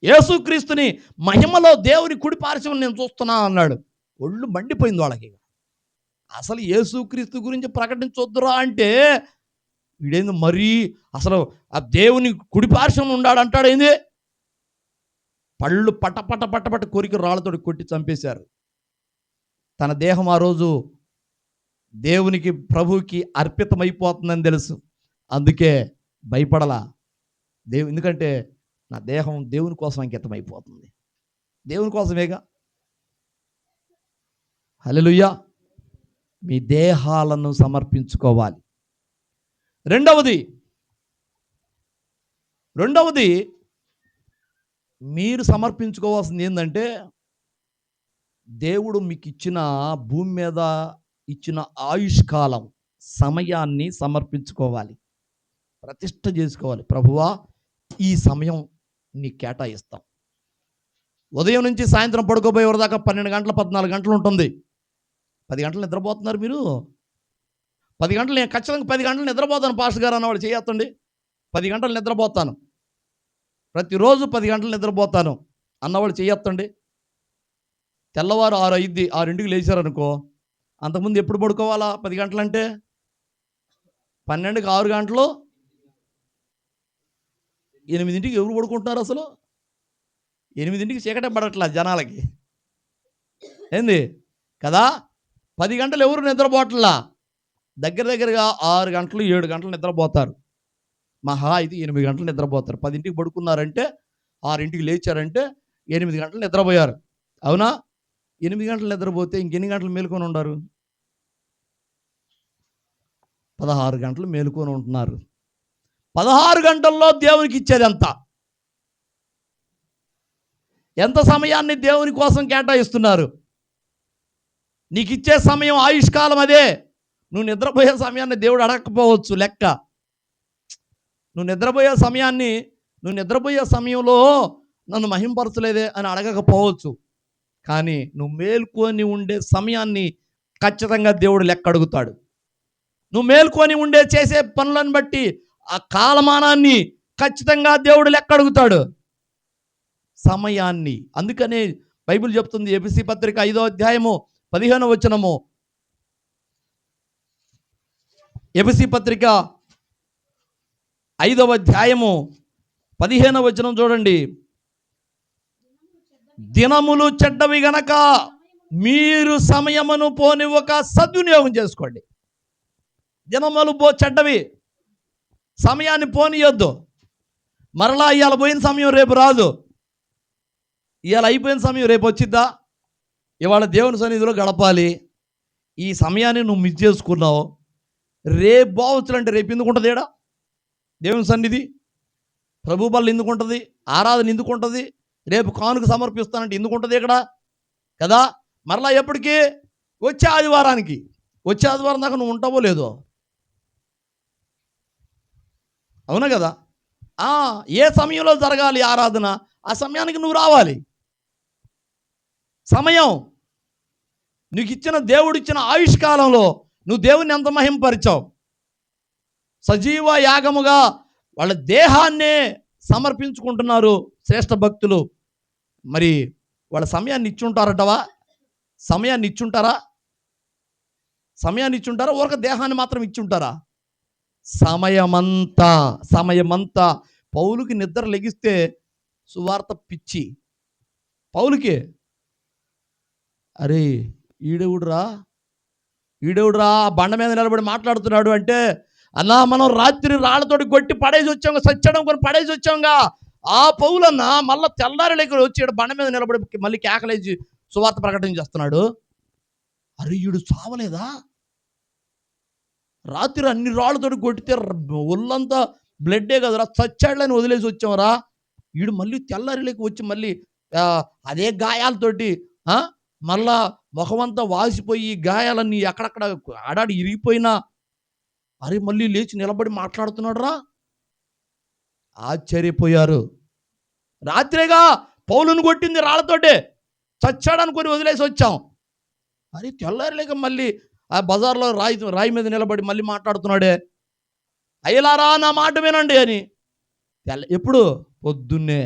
S1: యేసుక్రీస్తుని మహిమలో దేవుని కుడిపార్శ్వమున నేను చూస్తున్నాను అన్నాడు. ఒళ్ళు మండిపోయింది వాళ్ళకి. అసలు యేసుక్రీస్తు గురించి ప్రకటించొద్దురా అంటే వీడేంది మరీ అసలు ఆ దేవుని కుడిపార్శ్వం ఉన్నాడు అంటాడేంది? పళ్ళు పట్ట కొరికి రాళ్ళతోటి కొట్టి చంపేశారు. తన దేహం ఆ రోజు దేవునికి, ప్రభువుకి అర్పితమైపోతుందని తెలుసు. అందుకే భయపడలా. ఎందుకంటే నా దేహం దేవుని కోసం అంకితమైపోతుంది. దేవుని కోసమేగా. హల్లెలూయా. మీ దేహాలను సమర్పించుకోవాలి. రెండవది మీరు సమర్పించుకోవాల్సింది ఏంటంటే, దేవుడు మీకు ఇచ్చిన భూమి మీద ఇచ్చిన ఆయుష్కాలం, సమయాన్ని సమర్పించుకోవాలి, ప్రతిష్ఠ చేసుకోవాలి. ప్రభువా, ఈ సమయం నీకు కేటాయిస్తాం. ఉదయం నుంచి సాయంత్రం పడుకోబోయే వరదాకా 12 గంటలు 14 గంటలు ఉంటుంది. 10 గంటలు నిద్రపోతున్నారు మీరు. 10 గంటలు, నేను ఖచ్చితంగా 10 గంటలు నిద్రపోతాను పాస్టర్ గారు అన్నవాళ్ళు చేయొద్దండి. 10 గంటలు నిద్రపోతాను, ప్రతిరోజు 10 గంటలు నిద్రపోతాను అన్నవాళ్ళు చేయొద్దండి. తెల్లవారు 6 అయ్యిద్ది, 6ంటికి లేచారనుకో, అంతకుముందు ఎప్పుడు పడుకోవాలా? 10 గంటలంటే 12కి 6 గంటలు, 8ంటికి ఎవరు పడుకుంటున్నారు? అసలు 8ంటికి చీకటే పడట్లా జనాలకి, ఏంది కదా. 10 గంటలు ఎవరు నిద్రపోవట్లా. దగ్గరగా 6 గంటలు 7 గంటలు నిద్రపోతారు. మహా అయితే 8 గంటలు నిద్రపోతారు. 10ంటికి పడుకున్నారంటే 6ంటికి లేచారంటే 8 గంటలు నిద్రపోయారు. అవునా? 8 గంటలు నిద్రపోతే ఇంకెన్ని గంటలు మేలుకొని ఉండారు? 16 గంటలు మేలుకొని ఉంటున్నారు. 16 గంటల్లో దేవునికి ఇచ్చేది ఎంత సమయాన్ని దేవుని కోసం కేటాయిస్తున్నారు? నీకు ఇచ్చే సమయం, ఆయుష్కాలం అదే. నువ్వు నిద్రపోయే సమయాన్ని దేవుడు అడగకపోవచ్చు లెక్క. నువ్వు నిద్రపోయే సమయంలో నన్ను మహింపరచలేదే అని అడగకపోవచ్చు. కానీ నువ్వు మేల్కొని ఉండే సమయాన్ని ఖచ్చితంగా దేవుడు లెక్క అడుగుతాడు. నువ్వు మేల్కొని ఉండే చేసే పనులను బట్టి ఆ కాలమానాన్ని ఖచ్చితంగా దేవుడు లెక్క అడుగుతాడు, సమయాన్ని. అందుకనే బైబిల్ చెప్తుంది, ఎఫెసీ పత్రిక 5వ అధ్యాయము 15వ వచనము. ఎఫెసీ పత్రిక 5వ అధ్యాయము 15వ వచనం చూడండి. దినములు చెడ్డవి గనక మీరు సమయమును పోనివ్వక సద్వినియోగం చేసుకోండి. దినములు చెడ్డవి, సమయాన్ని పోనీయొద్దు. మరలా ఇవాళ పోయిన సమయం రేపు రాదు. ఇవాళ అయిపోయిన సమయం రేపు వచ్చిద్దా? ఇవాళ దేవుని సన్నిధిలో గడపాలి. ఈ సమయాన్ని నువ్వు మిస్ చేసుకున్నావు. రేపు బావచ్చులంటే రేపు ఎందుకు ఉంటుంది? ఏడా దేవుని సన్నిధి ప్రభు బల్ల ఎందుకు ఉంటుంది? ఆరాధన ఎందుకు ఉంటుంది? రేపు కానుక సమర్పిస్తానంటే ఎందుకు ఉంటుంది ఇక్కడ కదా? మరలా ఎప్పటికీ? వచ్చే ఆదివారానికి. వచ్చే ఆదివారం దాకా నువ్వు ఉంటావో లేదో, అవునా కదా? ఏ సమయంలో జరగాలి ఆరాధన, ఆ సమయానికి నువ్వు రావాలి. సమయం నీకు ఇచ్చిన దేవుడిచ్చిన ఆయుష్కాలంలో నువ్వు దేవుని ఎంత మహింపరిచావు. సజీవ యాగముగా వాళ్ళ దేహాన్నే సమర్పించుకుంటున్నారు శ్రేష్ఠ భక్తులు. మరి వాళ్ళ సమయాన్ని ఇచ్చుంటారటవా? సమయాన్ని ఇచ్చుంటారా? ఊరక దేహాన్ని మాత్రం ఇచ్చుంటారా? సమయమంతా పౌలుకి నిద్ర లెగిస్తే సువార్త పిచ్చి. పౌలుకి అరే ఈడెవుడురా బండ మీద నిలబడి మాట్లాడుతున్నాడు అంటే, అన్నా మనం రాత్రి రాళ్లతోటి కొట్టి పడేసి వచ్చాంగా, సచ్చడం కొని పడేసి వచ్చాంగా. ఆ పౌలన్నా మళ్ళీ తెల్లారి లేక వచ్చి బండ మీద నిలబడి మళ్ళీ కేకలేసి సువార్త ప్రకటన చేస్తున్నాడు. అరే ఈడు చావలేదా? రాత్రి అన్ని రాళ్ళతోటి కొట్టితే ఒళ్ళంతా బ్లడ్డే కదరా, చచ్చాడులని వదిలేసి వచ్చామరా. వీడు మళ్ళీ తెల్లారిలోకి వచ్చి మళ్ళీ అదే గాయాలతోటి మళ్ళా ముఖమంతా వాసిపోయి గాయాలన్నీ అక్కడక్కడ ఆడాడి ఇరిగిపోయినా అరే మళ్ళీ లేచి నిలబడి మాట్లాడుతున్నాడు రా. ఆశ్చర్యపోయారు. రాత్రిగా పౌలును కొట్టింది రాళ్ళతోటే, చచ్చాడనుకొని వదిలేసి వచ్చాం. అరే తెల్లారిలేక మళ్ళీ ఆ బజార్లో రాయి మీద నిలబడి మళ్ళీ మాట్లాడుతున్నాడే. అయ్యలారా నా మాట వినండి అని. ఎప్పుడు? పొద్దున్నే.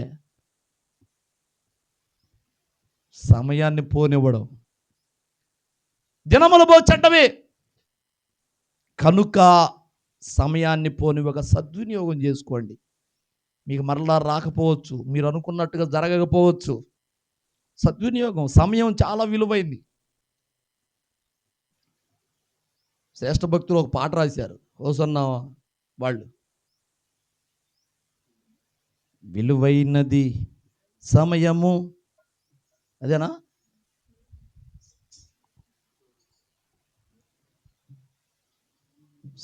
S1: సమయాన్ని పోనివ్వడం దినములు చెడ్డవి కనుక సమయాన్ని పోనివ్వక సద్వినియోగం చేసుకోండి. మీకు మరలా రాకపోవచ్చు, మీరు అనుకున్నట్టుగా జరగకపోవచ్చు. సద్వినియోగం, సమయం చాలా విలువైంది. శ్రేష్ఠ భక్తులు ఒక పాట రాశారు హోసన్న వాళ్ళు. విలువైనది సమయము, అదేనా?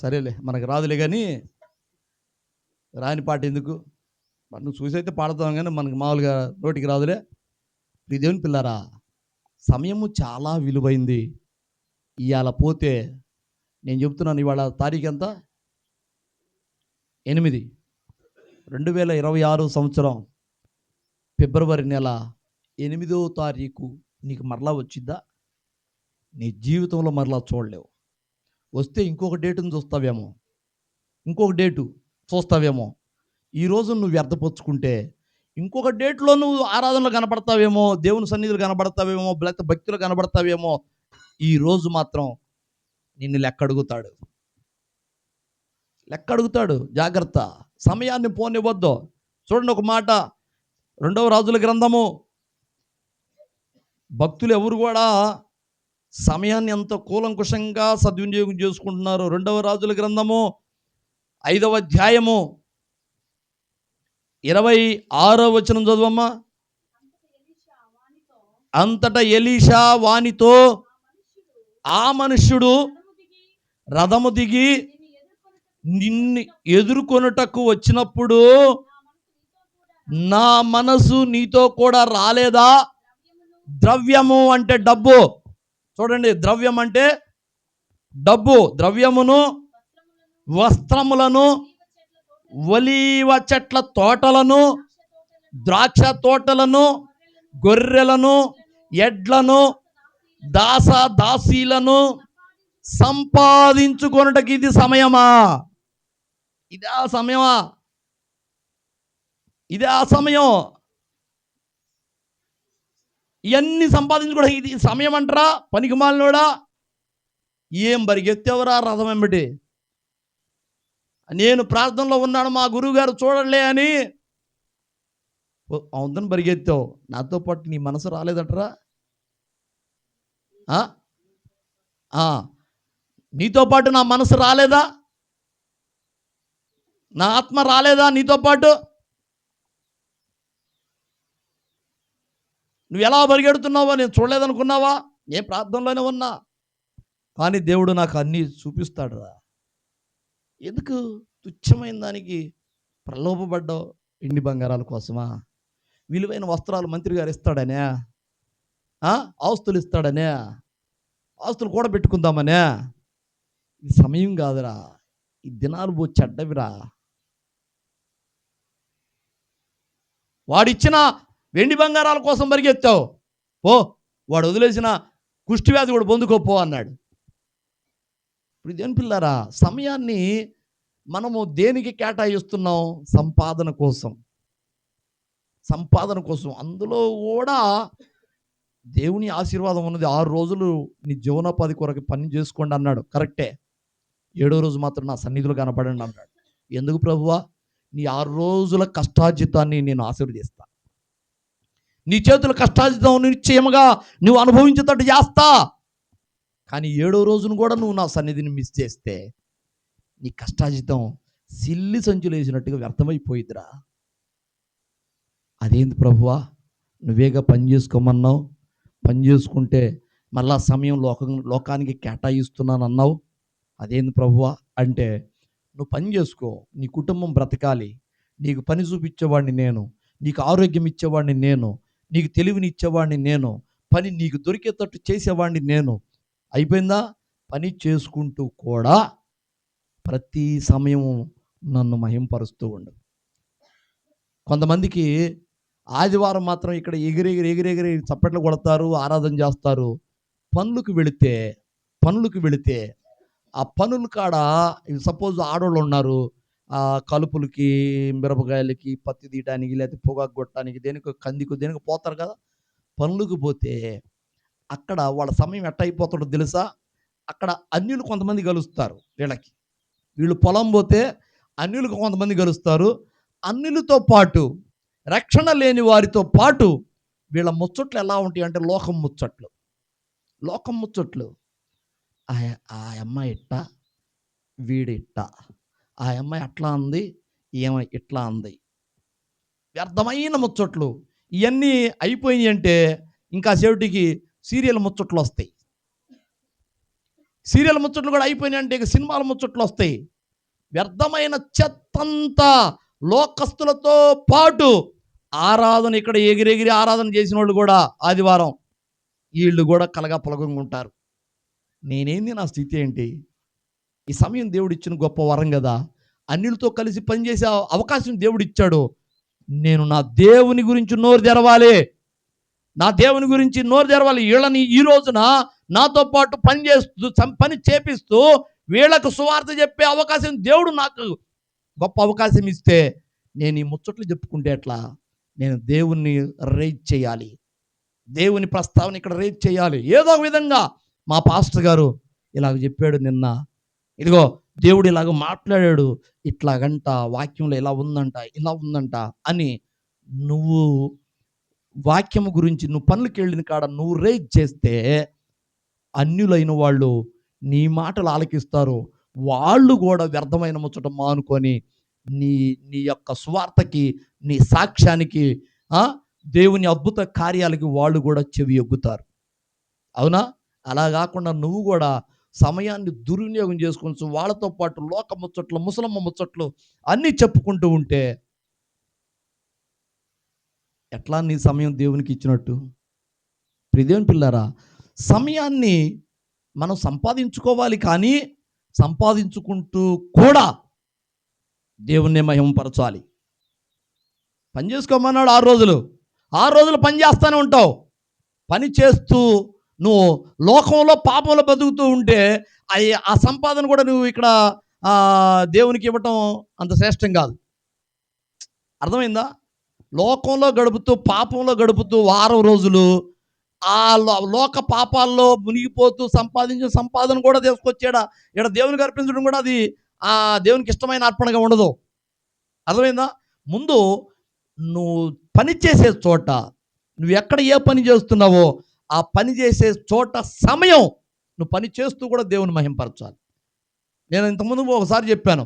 S1: సరేలే, మనకు రాదులే కానీ రాని పాట ఎందుకు, మనం చూసైతే పాడతాం కానీ మనకు మామూలుగా నోటికి రాదులే. దేవుని పిల్లారా, సమయము చాలా విలువైంది. ఇవాళ పోతే, నేను చెప్తున్నాను, ఇవాళ తారీఖు ఎంత? 8, 2026 సంవత్సరం ఫిబ్రవరి నెల 8వ తారీఖు నీకు మరలా వచ్చిద్దా? నీ జీవితంలో మరలా చూడలేవు. వస్తే ఇంకొక డేటును చూస్తావేమో, ఈరోజు నువ్వు వ్యర్థపరుచుకుంటే ఇంకొక డేట్లో నువ్వు ఆరాధనలో కనబడతావేమో, దేవుని సన్నిధులు కనబడతావేమో, లేకపోతే భక్తులు కనబడతావేమో. ఈరోజు మాత్రం నిన్ను లెక్క అడుగుతాడు. జాగ్రత్త, సమయాన్ని పోనివ్వద్దు. చూడండి ఒక మాట, 2వ రాజుల గ్రంథము. భక్తులు ఎవరు కూడా సమయాన్ని ఎంత కూలంకుషంగా సద్వినియోగం చేసుకుంటున్నారు. 2వ రాజుల గ్రంథము 5వ అధ్యాయము 26వ వచనం చదువమ్మా. అంతటా ఎలీషా వానితో, ఆ మనుష్యుడు రథము దిగి నిన్ను ఎదుర్కొనుటకు వచ్చినప్పుడు నా మనసు నీతో కూడా రాలేదా? ద్రవ్యము అంటే డబ్బు. చూడండి, ద్రవ్యం అంటే డబ్బు. ద్రవ్యమును, వస్త్రములను, ఒలీవ చెట్ల తోటలను, ద్రాక్ష తోటలను, గొర్రెలను, ఎడ్లను, దాసీలను సంపాదించుకొనుటకి ఇది సమయమా? ఇదే సమయం. ఇవన్నీ సంపాదించుకోవడం ఇది సమయం అంటారా? పనికి మాలినోడా, ఏం పరిగెత్తేవరా రథం వెంబడి? నేను ప్రార్థనలో ఉన్నాను, మా గురువు గారు చూడలే అని అవును పరిగెత్తావు. నాతో పాటు నీ మనసు రాలేదంటరా? నీతో పాటు నా మనసు రాలేదా? నా ఆత్మ రాలేదా నీతో పాటు? నువ్వు ఎలా పరిగెడుతున్నావో నేను చూడలేదనుకున్నావా? నేను ప్రార్థనలోనే ఉన్నా. కానీ దేవుడు నాకు అన్నీ చూపిస్తాడు రా. ఎందుకు తుచ్చమైన దానికి ప్రలోభపడ్డావు? ఎండి బంగారాల కోసమా? విలువైన వస్త్రాలు మంత్రి గారు ఇస్తాడనే? ఆస్తులు ఇస్తాడనే? ఆస్తులు కూడా పెట్టుకుందామనే? ఇది సమయం కాదురా. ఈ దినాలు చెడ్డవిరా. వాడిచ్చిన వెండి బంగారాల కోసం పరిగెత్తావు. పో, వాడు వదిలేసిన కుష్టి వ్యాధి కూడా పొందుకోపో అన్నాడు. ఇప్పుడు దేని పిల్లారా, సమయాన్ని మనము దేనికి కేటాయిస్తున్నాం? సంపాదన కోసం. సంపాదన కోసం. అందులో కూడా దేవుని ఆశీర్వాదం ఉన్నది. 6 రోజులు నీ జీవనోపాధి కొరకు పని చేసుకోండి అన్నాడు, కరెక్టే. 7వ రోజు మాత్రం నా సన్నిధిలో కనపడండి అన్నాడు. ఎందుకు ప్రభువా? నీ 6 రోజుల కష్టార్జితాన్ని నేను ఆశీర్వదిస్తా. నీ చేతుల కష్టార్జితం నిశ్చయముగా నువ్వు అనుభవించేటట్టు చేస్తా. కానీ 7వ రోజును కూడా నువ్వు నా సన్నిధిని మిస్ చేస్తే నీ కష్టార్జితం సిల్లి సంచులు వేసినట్టుగా వ్యర్థమైపోయిద్దిరా. అదేంది ప్రభువా, నువ్వేగా పని చేసుకోమన్నావు, పని చేసుకుంటే మళ్ళా సమయం లోకానికి కేటాయిస్తున్నాను అన్నావు. అదేంది ప్రభువా అంటే, నువ్వు పని చేసుకో, నీ కుటుంబం బ్రతకాలి, నీకు పని చూపించేవాడిని నేను, నీకు ఆరోగ్యం ఇచ్చేవాడిని నేను, నీకు తెలివిని ఇచ్చేవాడిని నేను, పని నీకు దొరికేటట్టు చేసేవాడిని నేను. అయిపోయిందా? పని చేసుకుంటూ కూడా ప్రతి సమయం నన్ను మహింపరుస్తూ ఉండు. కొంతమందికి ఆదివారం మాత్రం ఇక్కడ ఎగిరెగిరి చప్పట్లు కొడతారు, ఆరాధన చేస్తారు. పనులకు వెళితే ఆ పనులు కాడ సపోజ్ ఆడవాళ్ళు ఉన్నారు, కలుపులకి, మిరపకాయలకి, పత్తి తీయడానికి, లేకపోతే పొగాకు కొట్టడానికి, దేనికి పోతారు కదా. పనులకు పోతే అక్కడ వాళ్ళ సమయం ఎట్ట అయిపోతుందో తెలుసా? అక్కడ అన్యులు కొంతమంది కలుస్తారు వీళ్ళకి. వీళ్ళు పొలం పోతే అన్యులకు కొంతమంది కలుస్తారు. అన్యులతో పాటు రక్షణ లేని వారితో పాటు వీళ్ళ ముచ్చట్లు ఎలా ఉంటాయి అంటే లోకం ముచ్చట్లు. ఆ అమ్మాయి ఇట్ట, వీడిట్ట, ఆ అమ్మాయి అట్లా అంది, ఏమో ఇట్లా అంది. వ్యర్థమైన ముచ్చట్లు. ఇవన్నీ అయిపోయినాయి అంటే ఇంకా సేవటికి సీరియల్ ముచ్చట్లు వస్తాయి. సీరియల్ ముచ్చట్లు కూడా అయిపోయినాయి అంటే ఇక సినిమాల ముచ్చట్లు వస్తాయి. వ్యర్థమైన చెత్తంతా లోకస్తులతో పాటు ఆరాధన, ఇక్కడ ఎగిరెగిరి ఆరాధన చేసిన వాళ్ళు కూడా ఆదివారం వీళ్ళు కూడా కలగాపులగంగా ఉంటారు. నేనేంది, నా స్థితి ఏంటి? ఈ సమయం దేవుడు ఇచ్చిన గొప్ప వరం కదా. అన్యులతో కలిసి పనిచేసే అవకాశం దేవుడు ఇచ్చాడు. నేను నా దేవుని గురించి నోరు తెరవాలి. వీళ్ళని ఈ రోజున నాతో పాటు పని చేపిస్తూ వీళ్ళకు సువార్త చెప్పే అవకాశం దేవుడు నాకు గొప్ప అవకాశం ఇస్తే నేను ఈ ముచ్చట్లు చెప్పుకుంటే ఎట్లా? నేను దేవుణ్ణి రేజ్ చేయాలి, దేవుని ప్రస్తావన ఇక్కడ రేజ్ చేయాలి. ఏదో ఒక విధంగా మా పాస్టర్ గారు ఇలాగ చెప్పాడు నిన్న, ఇదిగో దేవుడు ఇలాగ మాట్లాడాడు, ఇట్లాగంట, వాక్యంలో ఇలా ఉందంట అని నువ్వు వాక్యము గురించి నువ్వు పనులకు వెళ్ళిన కాడ నువ్వు రేజ్ చేస్తే అన్యులైన వాళ్ళు నీ మాటలు ఆలకిస్తారు. వాళ్ళు కూడా వ్యర్థమైన ముచ్చట మానుకొని నీ నీ యొక్క స్వార్థకి, నీ సాక్ష్యానికి, దేవుని అద్భుత కార్యాలకి వాళ్ళు కూడా చెవి ఎగ్గుతారు. అవునా? అలా కాకుండా నువ్వు కూడా సమయాన్ని దుర్వినియోగం చేసుకోవచ్చు. వాళ్ళతో పాటు లోక ముచ్చట్లు, ముసలమ్మ ముచ్చట్లు అన్నీ చెప్పుకుంటూ ఉంటే ఎట్లా నీ సమయం దేవునికి ఇచ్చినట్టు? ప్రియదేవుని పిల్లారా, సమయాన్ని మనం సంపాదించుకోవాలి, కానీ సంపాదించుకుంటూ కూడా దేవుణ్ణి మహిమపరచాలి. పని చేసుకోమన్నాడు 6 రోజులు. 6 రోజులు పని చేస్తూనే ఉంటావు. పని చేస్తూ నువ్వు లోకంలో పాపంలో బతుకుతూ ఉంటే ఆ సంపాదన కూడా నువ్వు ఇక్కడ దేవునికి ఇవ్వటం అంత శ్రేష్టం కాదు. అర్థమైందా? లోకంలో గడుపుతూ, పాపంలో గడుపుతూ 6 రోజులు ఆ లోక పాపాల్లో మునిగిపోతూ సంపాదించిన సంపాదన కూడా తీసుకొచ్చాడా ఇక్కడ దేవునికి అర్పించడం కూడా అది దేవునికి ఇష్టమైన అర్పణగా ఉండదు. అర్థమైందా? ముందు నువ్వు పని చేసే చోట, నువ్వు ఎక్కడ ఏ పని చేస్తున్నావో ఆ పని చేసే చోట సమయం నువ్వు పని చేస్తూ కూడా దేవుని మహింపరచాలి. నేను ఇంతకుముందు ఒకసారి చెప్పాను,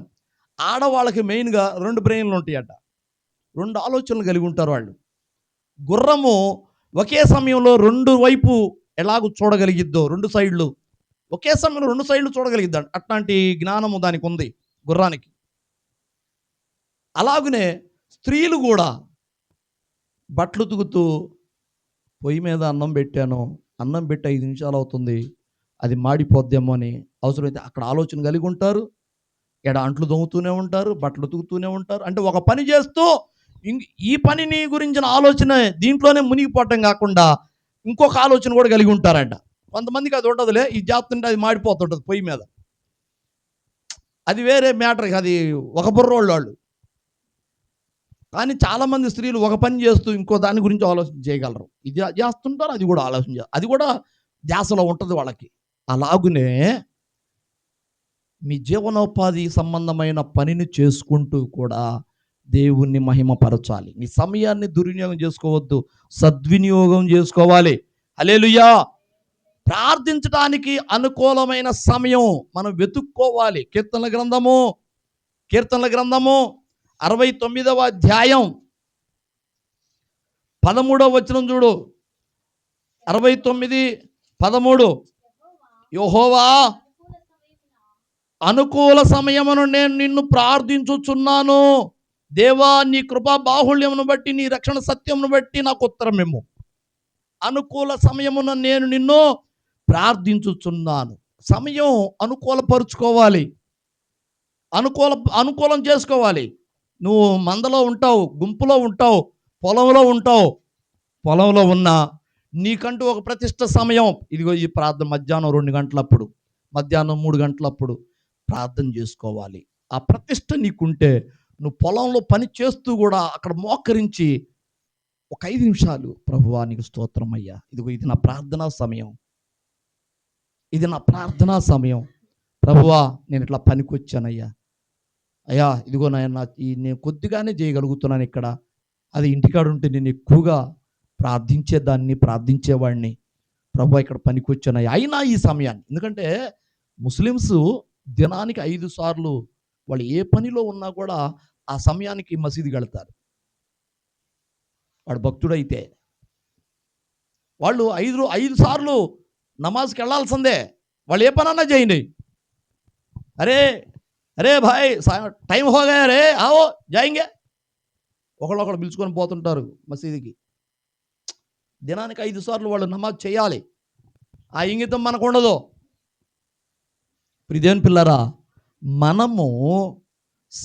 S1: ఆడవాళ్ళకి మెయిన్గా 2 బ్రెయిన్లు ఉంటాయట, 2 ఆలోచనలు కలిగి ఉంటారు వాళ్ళు. గుర్రము ఒకే సమయంలో రెండు వైపు ఎలాగూ చూడగలిగిద్దో, రెండు సైడ్లు ఒకే సమయంలో రెండు సైడ్లు చూడగలిగిద్దాం. అట్లాంటి జ్ఞానము దానికి ఉంది గుర్రానికి. అలాగనే స్త్రీలు కూడా బట్టలు ఉతుకుతూ పొయ్యి మీద అన్నం పెట్టాను, అన్నం పెట్టి 5 నిమిషాలు అవుతుంది, అది మాడిపోద్దేమో అని అవసరమైతే అక్కడ ఆలోచన కలిగి ఉంటారు. అంట్లు దొంగతూనే ఉంటారు, బట్టలు ఉతుకుతూనే ఉంటారు. అంటే ఒక పని చేస్తూ ఈ పనిని గురించిన ఆలోచన దీంట్లోనే మునిగిపోవటం కాకుండా ఇంకొక ఆలోచన కూడా కలిగి ఉంటారంట. కొంతమందికి అది ఉండదులే, ఈ చేస్తుంటే అది మాడిపోతుంటుంది పొయ్యి మీద, అది వేరే మ్యాటర్, అది ఒక బుర్రోళ్ళు వాళ్ళు. కానీ చాలామంది స్త్రీలు ఒక పని చేస్తూ ఇంకో దాని గురించి ఆలోచన చేయగలరు. ఇది చేస్తుంటారు, అది కూడా ఆలోచన చేస్తారు, అది కూడా ధ్యాసలో ఉంటుంది వాళ్ళకి. అలాగునే మీ జీవనోపాధి సంబంధమైన పనిని చేసుకుంటూ కూడా దేవుణ్ణి మహిమపరచాలి. నీ సమయాన్ని దుర్వినియోగం చేసుకోవద్దు, సద్వినియోగం చేసుకోవాలి. హల్లెలూయా. ప్రార్థించడానికి అనుకూలమైన సమయం మనం వెతుక్కోవాలి. కీర్తనల గ్రంథము 69వ అధ్యాయం 13వ వచనం చూడు. 69:13. యెహోవా, అనుకూల సమయమును నేను నిన్ను ప్రార్థించుచున్నాను. దేవా, నీ కృపా బాహుళ్యమును బట్టి, నీ రక్షణ సత్యమును బట్టి నాకు ఉత్తరం ఇమ్ము. అనుకూల సమయమున నేను నిన్ను ప్రార్థించుచున్నాను. సమయం అనుకూలపరుచుకోవాలి, అనుకూలం చేసుకోవాలి. నువ్వు మందలో ఉంటావు, గుంపులో ఉంటావు, పొలంలో ఉన్నా నీకంటూ ఒక ప్రతిష్ట సమయం, ఇదిగో ఈ ప్రార్థన మధ్యాహ్నం 2 గంటలప్పుడు, మధ్యాహ్నం 3 గంటలప్పుడు ప్రార్థన చేసుకోవాలి. ఆ ప్రతిష్ట నీకుంటే నువ్వు పొలంలో పని చేస్తూ కూడా అక్కడ మోకరించి ఒక 5 నిమిషాలు, ప్రభువా నీకు స్తోత్రం అయ్యా, ఇదిగో ఇది నా ప్రార్థనా సమయం, ప్రభువా నేను ఇట్లా పనికొచ్చానయ్యా, అయ్యా ఇదిగో నాయన నేను కొద్దిగానే చేయగలుగుతున్నాను ఇక్కడ, అది ఇంటికాడ ఉంటే నేను ఎక్కువగా ప్రార్థించేవాడిని, ప్రభువా ఇక్కడ పనికొచ్చానయ్యా. అయినా ఈ సమయాన్ని, ఎందుకంటే ముస్లిమ్స్ దినానికి 5 సార్లు వాళ్ళు ఏ పనిలో ఉన్నా కూడా ఆ సమయానికి మసీదుకి వెళ్తారు. వాడు భక్తుడైతే వాళ్ళు 5 సార్లు నమాజ్కి వెళ్ళాల్సిందే, వాళ్ళు ఏ పనన్నా చేయండి. అరే అరే భాయ్ టైం హోగా రే ఆవో జాయింగే, ఒకళ్ళు పిలుచుకొని పోతుంటారు మసీదుకి. దినానికి 5 సార్లు వాళ్ళు నమాజ్ చేయాలి. ఆ ఇంగితం మనకు ఉండదు. ప్రియదేవుని పిల్లరా, మనము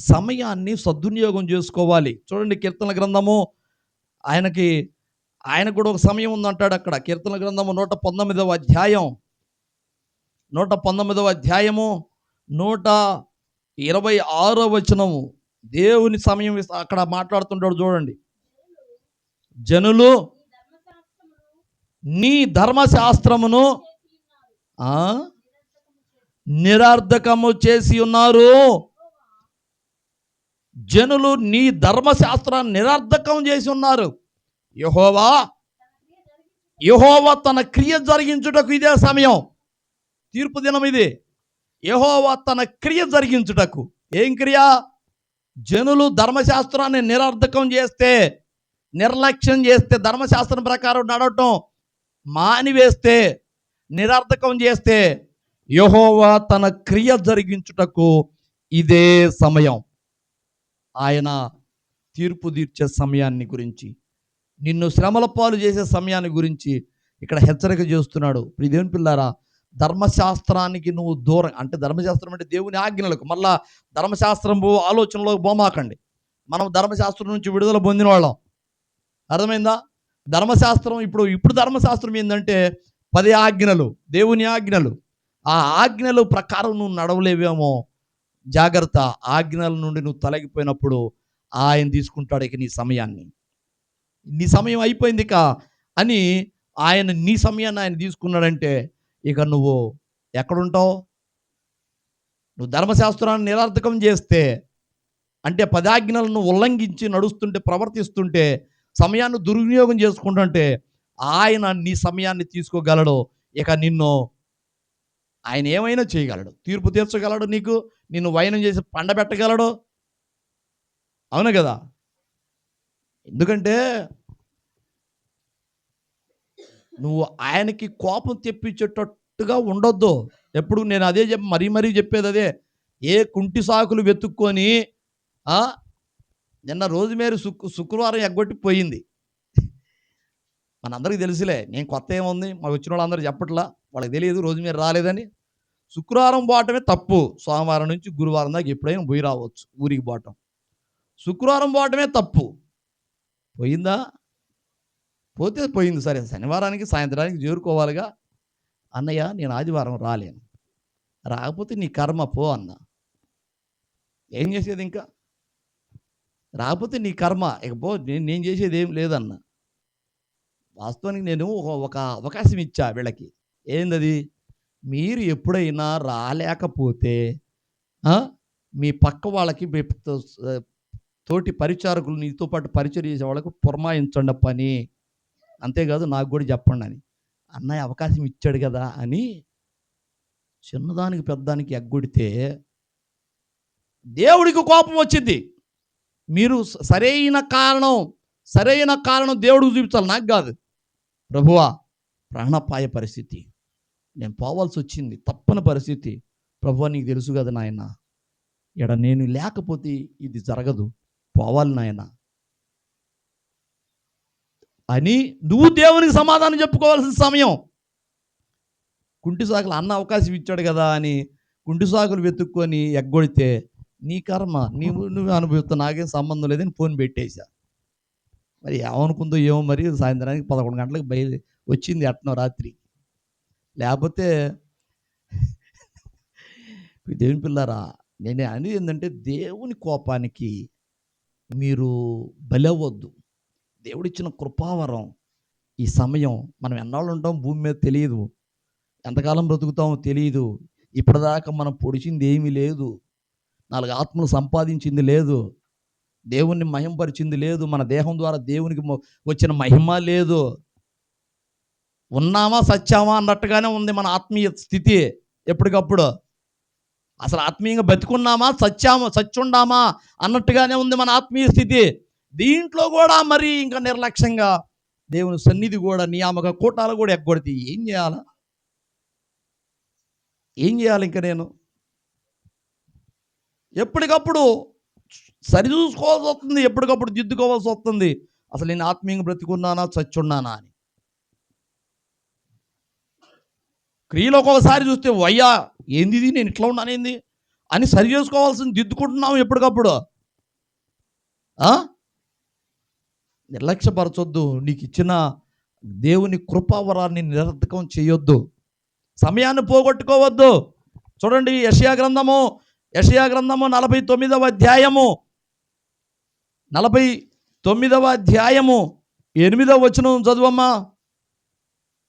S1: సమయాన్ని సద్వినియోగం చేసుకోవాలి. చూడండి, కీర్తనల గ్రంథము ఆయనకు కూడా ఒక సమయం ఉందంటాడు అక్కడ. కీర్తనల గ్రంథము 119వ అధ్యాయం 126వ వచనము, దేవుని సమయం అక్కడ మాట్లాడుతుంటాడు చూడండి. జనులు నీ ధర్మశాస్త్రమును నిరర్ధకము చేసి ఉన్నారు. జనులు నీ ధర్మశాస్త్రాన్ని నిరర్ధకం చేసి ఉన్నారు. యెహోవా తన క్రియ జరిగించుటకు ఇదే సమయం, తీర్పు దినం ఇది. యెహోవా తన క్రియ జరిగించుటకు, ఏం క్రియ? జనులు ధర్మశాస్త్రాన్ని నిరర్ధకం చేస్తే, నిర్లక్ష్యం చేస్తే, ధర్మశాస్త్రం ప్రకారం నడవటం మానివేస్తే, నిరర్ధకం చేస్తే, యెహోవా తన క్రియ జరిగించుటకు ఇదే సమయం. ఆయన తీర్పు తీర్చే సమయాన్ని గురించి, నిన్ను శ్రమల పాలు చేసే సమయాన్ని గురించి ఇక్కడ హెచ్చరిక చేస్తున్నాడు. ప్రియదేవుని పిల్లారా, ధర్మశాస్త్రానికి నువ్వు దూరం, అంటే ధర్మశాస్త్రం అంటే దేవుని ఆజ్ఞలకు, మళ్ళా ధర్మశాస్త్రం ఆలోచనలో బోమాకండి. మనం ధర్మశాస్త్రం నుంచి విడుదల పొందిన వాళ్ళం, అర్థమైందా? ధర్మశాస్త్రం ఇప్పుడు ధర్మశాస్త్రం ఏంటంటే 10 ఆజ్ఞలు, దేవుని ఆజ్ఞలు. ఆ ఆజ్ఞల ప్రకారం నువ్వు నడవలేవేమో, జాగ్రత్త. ఆజ్ఞల నుండి నువ్వు తొలగిపోయినప్పుడు ఆయన తీసుకుంటాడు ఇక నీ సమయాన్ని. నీ సమయం అయిపోయింది ఇక అని నీ సమయాన్ని ఆయన తీసుకున్నాడంటే ఇక నువ్వు ఎక్కడుంటావు? నువ్వు ధర్మశాస్త్రాన్ని నిరర్థకం చేస్తే, అంటే 10 ఆజ్ఞలను ఉల్లంఘించి నడుస్తుంటే, ప్రవర్తిస్తుంటే, సమయాన్ని దుర్వినియోగం చేసుకుంటుంటే ఆయన నీ సమయాన్ని తీసుకోగలడు. ఇక ఆయన ఏమైనా చేయగలడు, తీర్పు తీర్చగలడు, నిన్ను వైనం చేసి పండబెట్టగలడు. అవును కదా? ఎందుకంటే నువ్వు ఆయనకి కోపం తెప్పించేటట్టుగా ఉండొద్దు. ఎప్పుడు నేను అదే మరీ మరీ చెప్పేది అదే. ఏ కుంటి సాకులు వెతుక్కొని ఆ, నిన్న రోజుమేరీ శుక్రవారం ఎగ్గొట్టి పోయింది. మనందరికీ తెలుసులే, నేను కొత్త ఏముంది, మాకు వచ్చిన వాళ్ళందరూ చెప్పట్లా, వాళ్ళకి తెలియదు రోజుమేరీ రాలేదని. శుక్రవారం పోవటమే తప్పు. సోమవారం నుంచి గురువారం దాకా ఎప్పుడైనా పోయి రావచ్చు ఊరికి పోవటం. శుక్రవారం పోవటమే తప్పు. పోయిందా? పోతే పోయింది, సరే శనివారానికి సాయంత్రానికి చేరుకోవాలిగా. అన్నయ్య నేను ఆదివారం రాలేను. రాకపోతే నీ కర్మ పో అన్న. ఏం చేసేది ఇంకా? రాకపోతే నీ కర్మ, ఇకపో నేను చేసేది ఏం లేదన్న. వాస్తవానికి నేను ఒక అవకాశం ఇచ్చా వీళ్ళకి. ఏందది? మీరు ఎప్పుడైనా రాలేకపోతే మీ పక్క వాళ్ళకి, మీ తోటి పరిచారకులు, నీతో పాటు పరిచయం చేసే వాళ్ళకు పురమాయించండి పని. అంతేకాదు నాకు కూడా చెప్పండి అని. అన్నయ్య అవకాశం ఇచ్చాడు కదా అని చిన్నదానికి పెద్దదానికి ఎగ్గొడితే దేవుడికి కోపం వచ్చింది. మీరు సరైన కారణం దేవుడికి చూపించాలి, నాకు కాదు. ప్రభువా, ప్రాణాపాయ పరిస్థితి, నేను పోవాల్సి వచ్చింది, తప్పని పరిస్థితి. ప్రభువా నీకు తెలుసు కదా నాయన, ఇక్కడ నేను లేకపోతే ఇది జరగదు, పోవాలి నాయన అని నువ్వు దేవునికి సమాధానం చెప్పుకోవాల్సిన సమయం. కుంటి సాకులు అన్న అవకాశం ఇచ్చాడు కదా అని కుంటి సాకులు వెతుక్కొని ఎగ్గొడితే నీ కర్మ, నువ్వు అనుభవిస్తా, నాకేం సంబంధం లేదని ఫోన్ పెట్టేశా. మరి ఏమనుకుందో ఏమో, మరి సాయంత్రానికి 11 గంటలకు వచ్చింది ఎట్నో రాత్రి. లేకపోతే దేవుని పిల్లారా, నేను అనేది ఏంటంటే దేవుని కోపానికి మీరు బలవ్వద్దు. దేవుడిచ్చిన కృపావరం ఈ సమయం. మనం ఎన్నాళ్ళు ఉంటాం భూమి మీద తెలియదు, ఎంతకాలం బ్రతుకుతామో తెలియదు. ఇప్పటిదాకా మనం పొడిచింది ఏమీ లేదు, 4 ఆత్మలు సంపాదించింది లేదు, దేవుణ్ణి మహిమపరిచింది లేదు, మన దేహం ద్వారా దేవునికి వచ్చిన మహిమ లేదు. ఉన్నామా సచ్చామా అన్నట్టుగానే ఉంది మన ఆత్మీయ స్థితి. ఎప్పటికప్పుడు అసలు ఆత్మీయంగా బతికున్నామా సచ్చుండామా అన్నట్టుగానే ఉంది మన ఆత్మీయ స్థితి. దీంట్లో కూడా మరి ఇంకా నిర్లక్ష్యంగా దేవుని సన్నిధి కూడా, నియామక కూటాలు కూడా ఎగ్గొడితే ఏం చేయాలి ఇంకా నేను? ఎప్పటికప్పుడు సరిచూసుకోవాల్సి వస్తుంది, ఎప్పటికప్పుడు దిద్దుకోవాల్సి వస్తుంది. అసలు నేను ఆత్మీయంగా బ్రతికున్నానా చచ్చున్నానా అని. క్రియలో ఒక్కొక్కసారి చూస్తే వయ్యా ఏంది ఇది, నేను ఇట్లా ఉన్నానేంది అని సరి చేసుకోవాల్సింది దిద్దుకుంటున్నాము ఎప్పటికప్పుడు. నిర్లక్ష్యపరచొద్దు. నీకు ఇచ్చిన దేవుని కృపావరాన్ని నిరర్థకం చేయొద్దు, సమయాన్ని పోగొట్టుకోవద్దు. చూడండి యెషయా గ్రంథము 49వ అధ్యాయము 8వ వచనం చదువమ్మా.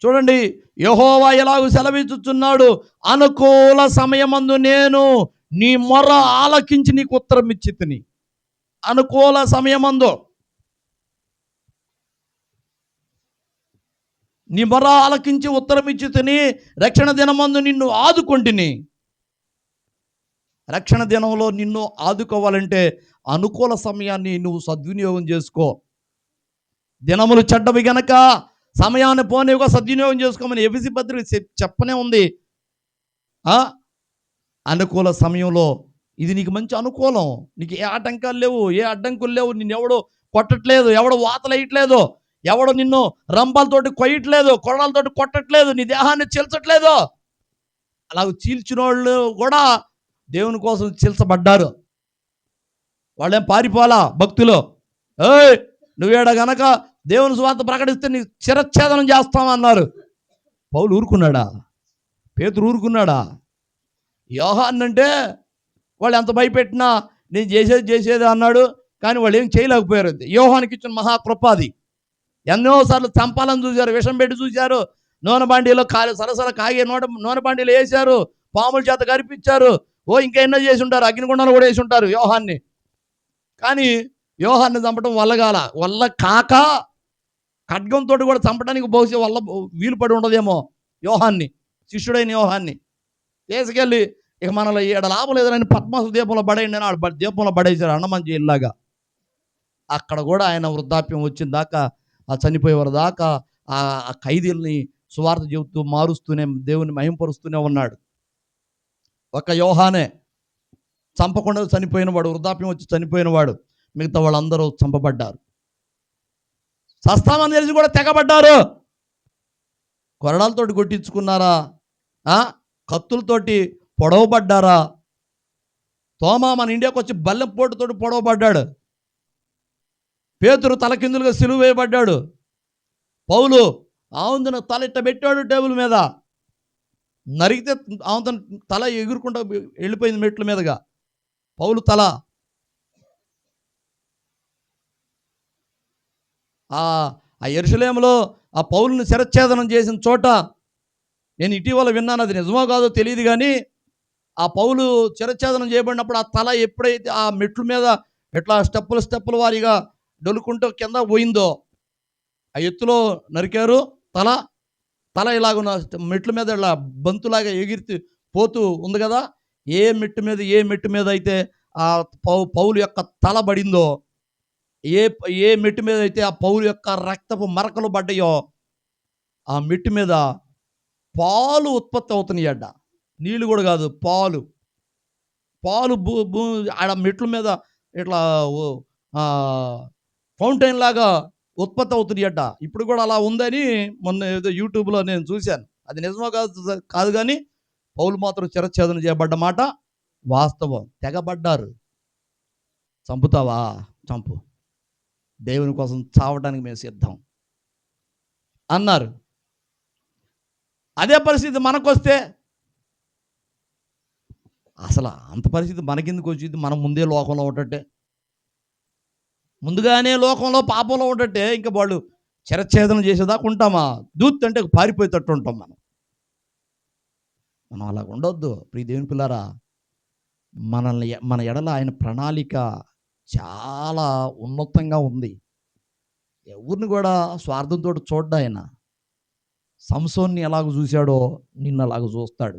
S1: చూడండి, యెహోవా ఎలాగూ సెలవిచ్చుచున్నాడు, అనుకూల సమయమందు నేను నీ మొర ఆలకించి నీకు ఉత్తరం ఇచ్చితిని. అనుకూల సమయమందు నీ మొర ఆలకించి ఉత్తరం ఇచ్చితిని, రక్షణ దినమందు నిన్ను ఆదుకొంటిని. రక్షణ దినంలో నిన్ను ఆదుకోవాలంటే అనుకూల సమయాన్ని నువ్వు సద్వినియోగం చేసుకో. దినములు చెడ్డవి గనక సమయాన్ని పోనివ్వగా సద్వినియోగం చేసుకోమని ఎఫెసీ పత్రిక చెప్పనే ఉంది. అనుకూల సమయంలో ఇది నీకు మంచి అనుకూలం. నీకు ఏ ఆటంకాలు లేవు, ఏ అడ్డంకులు లేవు, నిన్ను ఎవడు కొట్టట్లేదు, ఎవడు వాతలు వేయట్లేదు, ఎవడు నిన్ను రంపాలతోటి కొయ్యట్లేదు, కొరడాలతోటి కొట్టట్లేదు, నీ దేహాన్ని చీల్చట్లేదు. అలాగ చీల్చిన వాళ్ళు కూడా దేవుని కోసం చీల్చబడ్డారు. వాళ్ళేం పారిపోలా భక్తులు. నువ్వేడ గనక దేవుని సువార్త ప్రకటిస్తే నీ శిరచ్ఛేదనం చేస్తామన్నారు. పౌలు ఊరుకున్నాడా? పేతురు ఊరుకున్నాడా? యోహాన్ అంటే వాళ్ళు ఎంత భయపెట్టినా నేను చేసేది అన్నాడు, కానీ వాళ్ళు ఏం చేయలేకపోయారు. యోహానికి ఇచ్చిన మహాకృపాది. ఎన్నోసార్లు చంపాలని చూశారు, విషం పెట్టి చూశారు, నూనె బాండీలో సరసర కాగే నూనె బాండీలో వేశారు, పాముల చేత కరిపించారు, ఇంకా ఎన్నో చేసి ఉంటారు, అగ్నిగుండాలు కూడా వేసి ఉంటారు యోహాన్ని. కానీ యోహాన్ని చంపడం వల్ల కాక ఖడ్గంతో కూడా చంపడానికి బహుశా వీలు పడి ఉండదేమో యోహాన్ని, శిష్యుడైన యోహాన్ని తీసుకెళ్ళి ఇక మనలో ఏడ లాభం లేదని పద్మాసు దీపంలో పడేయండి అని దీపంలో పడేశారు అన్నమంచి ఇల్లాగా. అక్కడ కూడా ఆయన వృద్ధాప్యం వచ్చిన దాకా, ఆ చనిపోయేవారు దాకా ఆ ఆ ఖైదీల్ని సువార్త చెబుతూ మారుస్తూనే దేవుని మహింపరుస్తూనే ఉన్నాడు. ఒక యోహానే చంపకుండా చనిపోయిన వాడు, వృద్ధాప్యం వచ్చి చనిపోయిన వాడు. మిగతా వాళ్ళందరూ చంపబడ్డారు. సస్తామని తెలిసి కూడా తెగబడ్డారు. కొరడాలతోటి కొట్టించుకున్నారా? ఆ కత్తులతోటి పొడవబడ్డారా? తోమా మన ఇండియాకి వచ్చి బల్లెం పోటుతోటి పొడవబడ్డాడు. పేతురు తలకిందులుగా సిలువ వేయబడ్డాడు. పౌలు ఆవుందున తల ఇట్ట పెట్టాడు టేబుల్ మీద, నరిగితే ఆవుతన తల ఎగురుకుంటా వెళ్ళిపోయింది మెట్ల మీదుగా. పౌలు తల ఆ యెరూషలేములో ఆ పౌలుని శిరచ్ఛేదనం చేసిన చోట నేను ఇటీవల విన్నాను, అది నిజమో కాదో తెలియదు కానీ ఆ పౌలు శిరచ్ఛేదనం చేయబడినప్పుడు ఆ తల ఎప్పుడైతే ఆ మెట్ల మీద ఇట్లా స్టెప్పుల వారీగా డొలుకుంటూ కింద పోయిందో, ఆ ఎత్తులో నరికారు తల. తల ఇలాగున్న మెట్ల మీద ఇలా బంతులాగా ఎగిరి పోతూ ఉంది కదా. ఏ మెట్టు మీద అయితే ఆ పౌలు యొక్క తల పడిందో, ఏ ఏ మెట్టు మీద అయితే ఆ పౌలు యొక్క రక్తపు మరకలు పడ్డాయో, ఆ మెట్టు మీద పాలు ఉత్పత్తి అవుతున్నాయట. నీళ్ళు కూడా కాదు, పాలు. పాలు భూ భూ ఆడ మెట్ల మీద ఇట్లా ఫౌంటైన్ లాగా ఉత్పత్తి అవుతున్నాయట. ఇప్పుడు కూడా అలా ఉందని మొన్న ఏదో యూట్యూబ్లో నేను చూశాను. అది నిజమో కాదు కానీ పౌలు మాత్రం శిరచ్ఛేదన చేయబడ్డ మాట వాస్తవం. తెగబడ్డారు. చంపుతావా? చంపు, దేవుని కోసం చావడానికి మేము సిద్ధం అన్నారు. అదే పరిస్థితి మనకొస్తే అసలు అంత పరిస్థితి మనకెందుకు వచ్చింది? మనం ముందే లోకంలో ఉండటే, ముందుగానే లోకంలో పాపంలో ఉండటే ఇంకా వాళ్ళు శిరచ్ఛేదన చేసేదాకా ఉంటామా? దూత్ అంటే పారిపోయేటట్టు ఉంటాం మనం. మనం అలాగ ఉండొద్దు. ప్రియ దేవుని పిల్లారా, మన ఎడల ఆయన ప్రణాళిక చాలా ఉన్నతంగా ఉంది. ఎవరిని కూడా స్వార్థంతో చూడ్డా ఆయన. సంసోన్ని ఎలాగ చూశాడో నిన్ను అలాగ చూస్తాడు.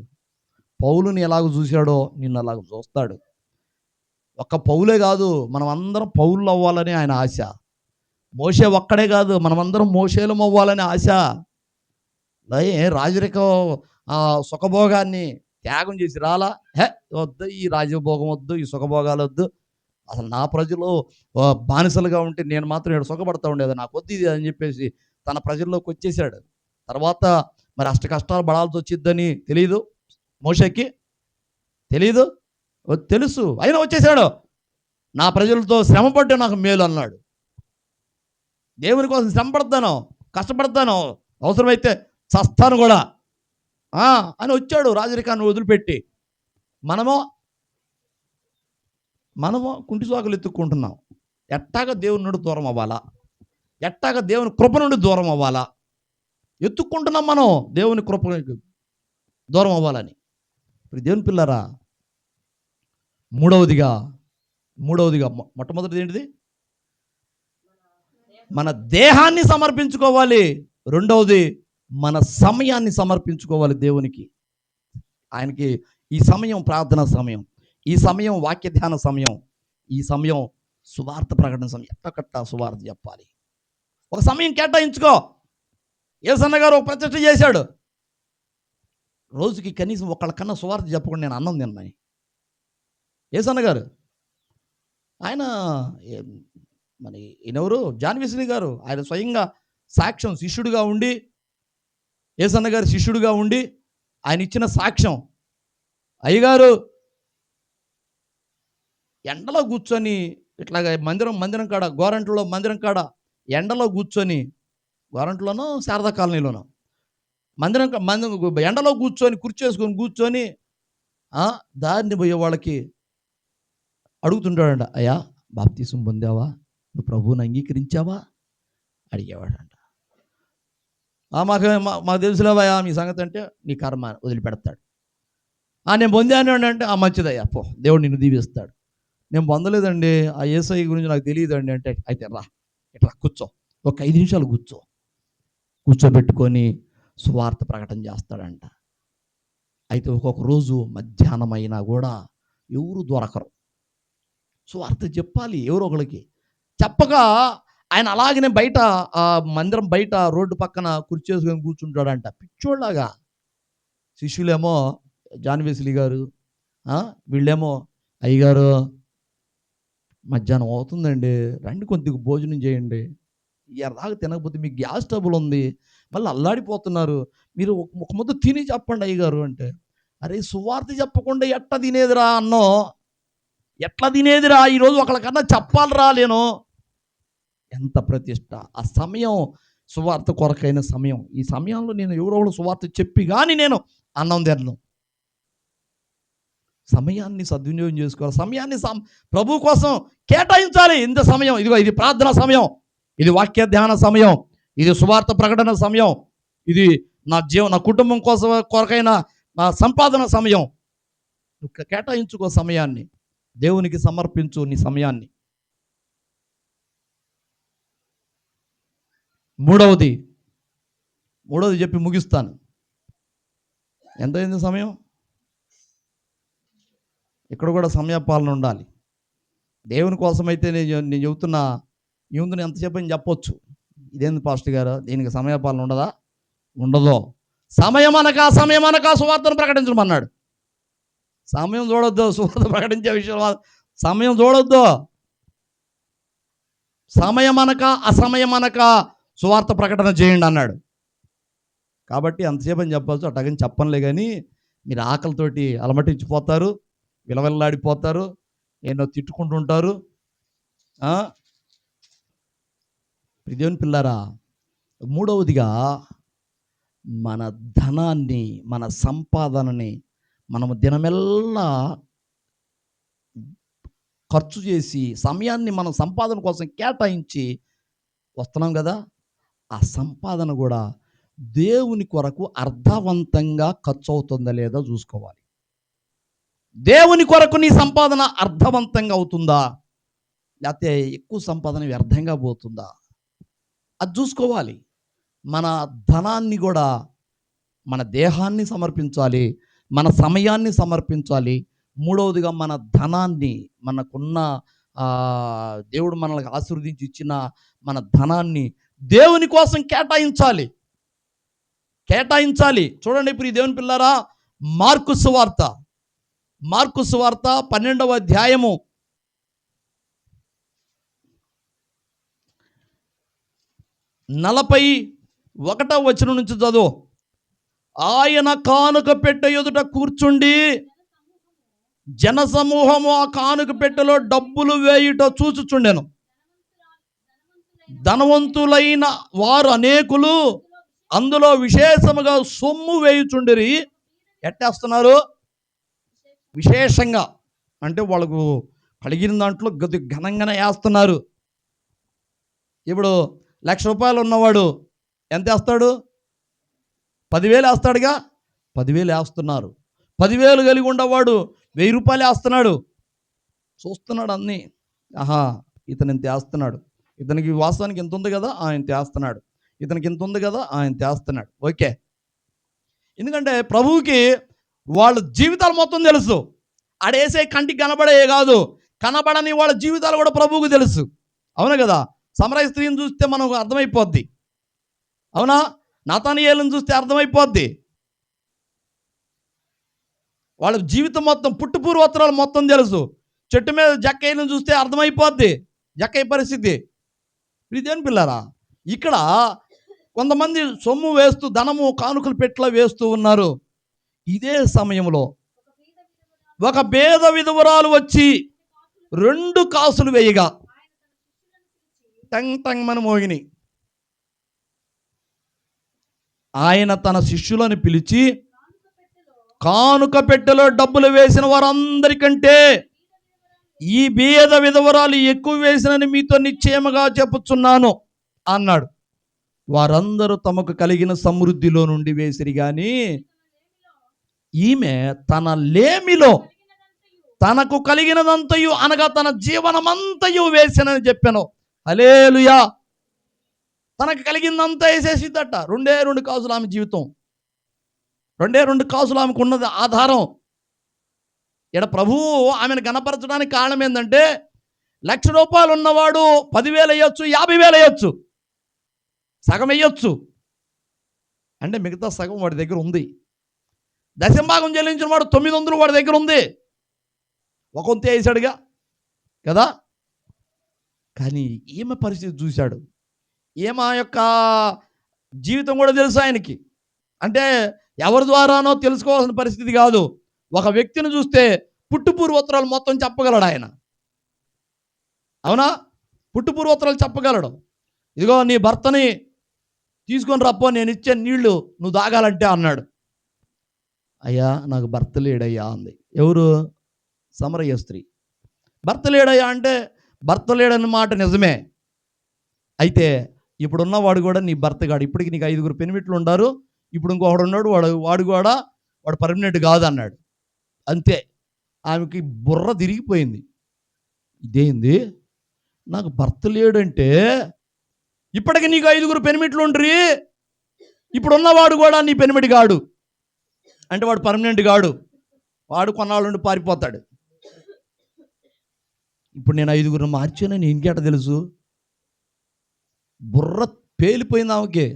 S1: పౌలుని ఎలాగ చూశాడో నిన్ను అలాగ చూస్తాడు. ఒక్క పౌలే కాదు, మనం అందరం పౌలు అవ్వాలని ఆయన ఆశ. మోషే ఒక్కడే కాదు, మనమందరం మోషేలం అవ్వాలని ఆశ. రాజరిక సుఖభోగాన్ని త్యాగం చేసి రాలా? వద్దు, ఈ రాజభోగం వద్దు, ఈ సుఖభోగాలు వద్దు. అసలు నా ప్రజలు బానిసలుగా ఉంటే నేను మాత్రం ఇక్కడ సుఖపడతా ఉండేది, నాకు వద్దు ఇది అని చెప్పేసి తన ప్రజల్లోకి వచ్చేసాడు. తర్వాత మరి అష్ట కష్టాలు పడాల్సి వచ్చిద్దని తెలీదు మోషేకి, తెలీదు, తెలుసు, అయినా వచ్చేసాడు. నా ప్రజలతో శ్రమపడ్డా నాకు మేలు అన్నాడు. దేవుని కోసం శ్రమ పడతాను, కష్టపడతాను, అవసరమైతే చస్తాను కూడా అని వచ్చాడు రాజరికాన్ని వదిలిపెట్టి. మనము కుంటి సాకులు ఎత్తుక్కుంటున్నాం. ఎట్టాగా దేవుని నుండి దూరం అవ్వాలా, ఎట్టాగా దేవుని కృప నుండి దూరం అవ్వాలా ఎత్తుక్కుంటున్నాం మనం, దేవుని కృప దూరం అవ్వాలని. ఇప్పుడు దేవుని పిల్లరా, మూడవదిగా మొట్టమొదటిది ఏంటిది? మన దేహాన్ని సమర్పించుకోవాలి. రెండవది మన సమయాన్ని సమర్పించుకోవాలి దేవునికి. ఆయనకి ఈ సమయం ప్రార్థనా సమయం, ఈ సమయం వాక్య ధ్యాన సమయం, ఈ సమయం సువార్త ప్రకటన సమయం. ఎట్టకట్టా సువార్త చెప్పాలి. ఒక సమయం కేటాయించుకో. యేసన్న గారు ఒక ప్రతిష్ట చేశాడు. రోజుకి కనీసం ఒకళ్ళకన్నా సువార్త చెప్పకుండా నేను అన్నం తిన్నాను. యేసన్న గారు ఆయన మరి ఈయనెవరు? జాన్ వెస్లీ గారు. ఆయన స్వయంగా సాక్ష్యం, శిష్యుడిగా ఉండి, యేసన్న గారి శిష్యుడిగా ఉండి ఆయన ఇచ్చిన సాక్ష్యం. అయ్యగారు ఎండలో కూర్చొని ఇట్లాగా మందిరం కాడ, గోరంట్లలో మందిరం కాడ ఎండలో కూర్చొని, గోరంట్లోనో శారదా కాలనీలోనో మందిరం ఎండలో కూర్చొని కుర్చేసుకొని కూర్చొని దారిని పోయే వాళ్ళకి అడుగుతుంటాడంట, అయ్యా బాప్తీసం పొందావా, నువ్వు ప్రభువుని అంగీకరించావా అడిగేవాడంట. మాకు తెలుసులేవయ్యా మీ సంగతి అంటే, నీ కర్మ వదిలిపెడతాడు. నేను పొందాను అంటే, మంచిదయ్యా పో, దేవుడు నిన్ను దీవిస్తాడు. నేను పొందలేదండి, ఆ యేసయ్య గురించి నాకు తెలియదండి అంటే, అయితే రా ఇట్లా కూర్చో, ఒక 5 నిమిషాలు కూర్చోబెట్టుకొని సువార్త ప్రకటన చేస్తాడంట. అయితే ఒక్కొక్క రోజు మధ్యాహ్నం అయినా కూడా ఎవరు దొరకరు. సువార్త చెప్పాలి ఎవరో ఒకరికి. చెప్పగా ఆయన అలాగనే బయట ఆ మందిరం బయట రోడ్డు పక్కన కుర్చీ వేసుకొని కూర్చుంటాడంట పిచ్చోళ్ళలాగా. శిష్యులేమో జాన్ వెస్లీ గారు, వీళ్ళేమో అయ్యగారు మధ్యాహ్నం అవుతుందండి, రండి కొద్దిగా భోజనం చేయండి, ఎలాగ తినకపోతే మీకు గ్యాస్ ట్రబుల్ ఉంది, మళ్ళీ అల్లాడిపోతున్నారు, మీరు ఒక ముద్ద తిని చెప్పండి అయ్యగారు అంటే, అరే సువార్త చెప్పకుండా ఎట్లా తినేదిరా అన్నో, ఎట్లా తినేదిరా, ఈరోజు ఒకళ్ళకన్నా చెప్పాలిరా నేను. ఎంత ప్రతిష్ట ఆ సమయం, సువార్త కొరకైన సమయం. ఈ సమయంలో నేను ఎవరో సువార్త చెప్పి కానీ నేను అన్నం తినను. సమయాన్ని సద్వినియోగం చేసుకోవాలి. సమయాన్ని ప్రభు కోసం కేటాయించాలి. ఇంత సమయం, ఇదిగో ఇది ప్రార్థన సమయం, ఇది వాక్య ధ్యాన సమయం, ఇది సువార్త ప్రకటన సమయం, ఇది నా కుటుంబం కోసం కొరకైన నా సంపాదన సమయం. కేటాయించుకో సమయాన్ని, దేవునికి సమర్పించు నీ సమయాన్ని. మూడవది చెప్పి ముగిస్తాను. ఎంతైంది సమయం? ఇక్కడ కూడా సమయపాలన ఉండాలి. దేవుని కోసమైతే నేను చెబుతున్నా, ఏముందని ఎంతసేపు అని చెప్పొచ్చు. ఇదేంది పాస్టర్ గారు, దీనికి సమయపాలన ఉండదా? ఉండదు. సమయం అనక సువార్తను ప్రకటించమన్నాడు. సమయం చూడొద్దు, సువార్త ప్రకటించే విషయంలో సమయం చూడొద్దు. సమయం అనక సువార్త ప్రకటన చేయండి అన్నాడు. కాబట్టి అంతసేపు అని చెప్పచ్చు, అట్టగని చెప్పనులే, కానీ మీరు ఆకలితోటి అలమటించిపోతారు, విలవిల్లాడిపోతారు, ఎన్నో తిట్టుకుంటుంటారు. దేవుని పిల్లారా, మూడవదిగా మన ధనాన్ని, మన సంపాదనని మనము దినమెల్లా ఖర్చు చేసి సమయాన్ని మనం సంపాదన కోసం కేటాయించి వస్తున్నాం కదా, ఆ సంపాదన కూడా దేవుని కొరకు అర్థవంతంగా ఖర్చు అవుతుందా లేదా చూసుకోవాలి. దేవుని కొరకు నీ సంపాదన అర్థవంతంగా అవుతుందా, లేకపోతే ఎక్కువ సంపాదన వ్యర్థంగా పోతుందా, అది చూసుకోవాలి. మన ధనాన్ని కూడా, మన దేహాన్ని సమర్పించాలి, మన సమయాన్ని సమర్పించాలి. మూడవదిగా మన ధనాన్ని, మనకున్న దేవుడు మనల్ని ఆశీర్వదించి ఇచ్చిన మన ధనాన్ని దేవుని కోసం కేటాయించాలి. చూడండి, ఇప్పుడు ఈ దేవుని పిల్లారా, మార్కు సువార్త 12వ అధ్యాయము 41వ వచనం నుంచి చదువు. ఆయన కానుక పెట్టె ఎదుట కూర్చుండి జనసమూహము ఆ కానుక పెట్టెలో డబ్బులు వేయుట చూచుచుండెను. ధనవంతులైన వారు అనేకులు అందులో విశేషముగా సొమ్ము వేయుచుండిరి. ఎట్టేస్తున్నారు? విశేషంగా అంటే వాళ్ళకు కలిగిన దాంట్లో ఘనంగానే వేస్తున్నారు. ఇప్పుడు 1,00,000 రూపాయలు ఉన్నవాడు ఎంత వేస్తాడు? 10,000 వేస్తాడుగా. 10,000 వేస్తున్నారు. 10,000 కలిగి ఉన్నవాడు 1,000 రూపాయలు వేస్తున్నాడు. చూస్తున్నాడు అన్నీ. ఇతను ఇంత వేస్తున్నాడు, ఇతనికి వాస్తవానికి ఇంత ఉంది కదా, ఇంత వేస్తున్నాడు, ఇతనికి ఇంత ఉంది కదా, ఇంత వేస్తున్నాడు. ఓకే, ఎందుకంటే ప్రభువుకి వాళ్ళ జీవితాలు మొత్తం తెలుసు. ఆడేసే కంటికి కనబడే కాదు, కనబడని వాళ్ళ జీవితాలు కూడా ప్రభువుకు తెలుసు. అవునా కదా? సమరయ స్త్రీని చూస్తే మనకు అర్థమైపోద్ది. అవునా? నాతానియేలుని చూస్తే అర్థమైపోద్ది. వాళ్ళ జీవితం మొత్తం, పుట్టుపూర్వోత్తరాలు మొత్తం తెలుసు. చెట్టు మీద జక్కయ్యను చూస్తే అర్థమైపోద్ది జక్కయ్య పరిస్థితి. ఇదేం పిల్లారా, ఇక్కడ కొంతమంది సొమ్ము వేస్తూ, ధనము కానుకలు పెట్ల వేస్తూ ఉన్నారు. ఇదే సమయంలో ఒక పేద విధవరాలు వచ్చి 2 కాసులు వేయగా టంగ్ టంగ్ మన మోగిని. ఆయన తన శిష్యులను పిలిచి, కానుక పెట్టెలో డబ్బులు వేసిన వారందరికంటే ఈ పేద విధవరాలు ఎక్కువ వేసినని మీతో నిశ్చయముగా చెప్పుచున్నాను అన్నాడు. వారందరూ తమకు కలిగిన సమృద్ధిలో నుండి వేసిరి గాని ఈమె తన లేమిలో తనకు కలిగినదంతయు అనగా తన జీవనమంతయు వేసినని చెప్పాను. హల్లెలూయా. తనకు కలిగిందంతా వేసేసిద్దట. 2 కాసులు ఆమె జీవితం, 2 కాసులు ఆమెకు ఉన్నది ఆధారం. ఇక్కడ ప్రభువు ఆమెను గణపరచడానికి కారణం ఏంటంటే, ₹1,00,000 ఉన్నవాడు 10,000 వేయొచ్చు, 50,000 వేయొచ్చు, సగం వేయొచ్చు. అంటే మిగతా సగం వాడి దగ్గర ఉంది. దశంభాగం చెల్లించిన వాడు 900 వాడి దగ్గర ఉంది. ఒక వంతు వేసాడుగా కదా. కానీ ఈమె పరిస్థితి చూశాడు. ఈమె యొక్క జీవితం కూడా తెలుసు ఆయనకి. అంటే ఎవరి ద్వారానో తెలుసుకోవాల్సిన పరిస్థితి కాదు. ఒక వ్యక్తిని చూస్తే పుట్టుపూర్వోత్తరాలు మొత్తం చెప్పగలడు ఆయన. అవునా? పుట్టుపూర్వోత్తరాలు చెప్పగలడు. ఇదిగో నీ భర్తని తీసుకొని రప్పో, నేను ఇచ్చే నీళ్లు నువ్వు తాగాలంటే అన్నాడు. అయ్యా నాకు భర్త లేడయ్యా అంది. ఎవరు? సమరయ స్త్రీ. భర్త లేడయ్యా అంటే భర్త లేడన్న మాట నిజమే. అయితే ఇప్పుడున్నవాడు కూడా నీ భర్తగాడు. ఇప్పటికి నీకు 5 పెనిమిట్లు ఉండారు, ఇప్పుడు ఇంకొకడు ఉన్నాడు, వాడు పర్మనెంట్ కాదు అన్నాడు. అంతే. ఆమెకి బుర్ర తిరిగిపోయింది. ఇదేంది, నాకు భర్త లేడంటే ఇప్పటికి నీకు 5 పెనిమిట్లు ఉండ్రి, ఇప్పుడున్నవాడు కూడా నీ పెనిమిటి గాడు అంటే వాడు పర్మనెంట్ గాడు, వాడు కొన్నాళ్ళు నుండి పారిపోతాడు. ఇప్పుడు నేను 5 మార్చానని ఇంకేట తెలుసు? బుర్ర పేలిపోయింది ఆమెకి.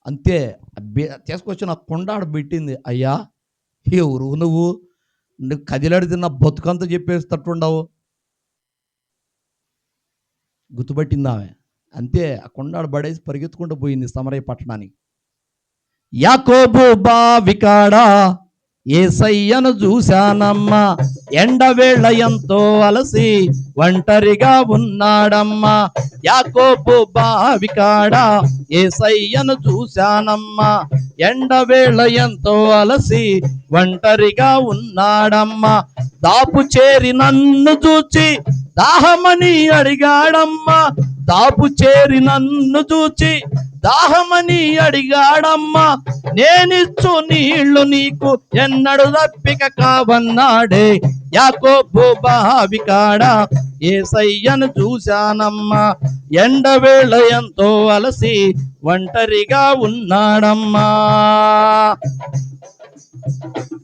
S1: అంతే. తీసుకొచ్చి నా కొండాడ పెట్టింది. అయ్యా ఎవరు నువ్వు కదిలాడితే నా బతుకంతా చెప్పేస్తట్టుండవు. గుర్తుపట్టింది ఆమె. అంతే. ఆ కొండాడు పడేసి పరిగెత్తుకుంటూ పోయింది సమరయ పట్టణానికి. యాకోబు బావికాడా యేసయ్యను చూశానమ్మా, ఎండవేళ ఎంతో అలసి ఒంటరిగా ఉన్నాడమ్మా. యాకోబు బావికాడా యేసయ్యను చూశానమ్మా, ఎండవేళ ఎంతో అలసి ఒంటరిగా ఉన్నాడమ్మా. దాపు చేరి నన్ను చూచి దాహమని అడిగాడమ్మా, దాపు చేరి నన్ను చూచి దాహమని అడిగాడమ్మా. నేనిచ్చు నీళ్లు నీకు ఎన్నడు దప్పిక కావన్నాడే. యాకోబు బావికాడా యేసయ్యను చూశానమ్మా, ఎండవేళ ఎంతో అలసి ఒంటరిగా ఉన్నాడమ్మా.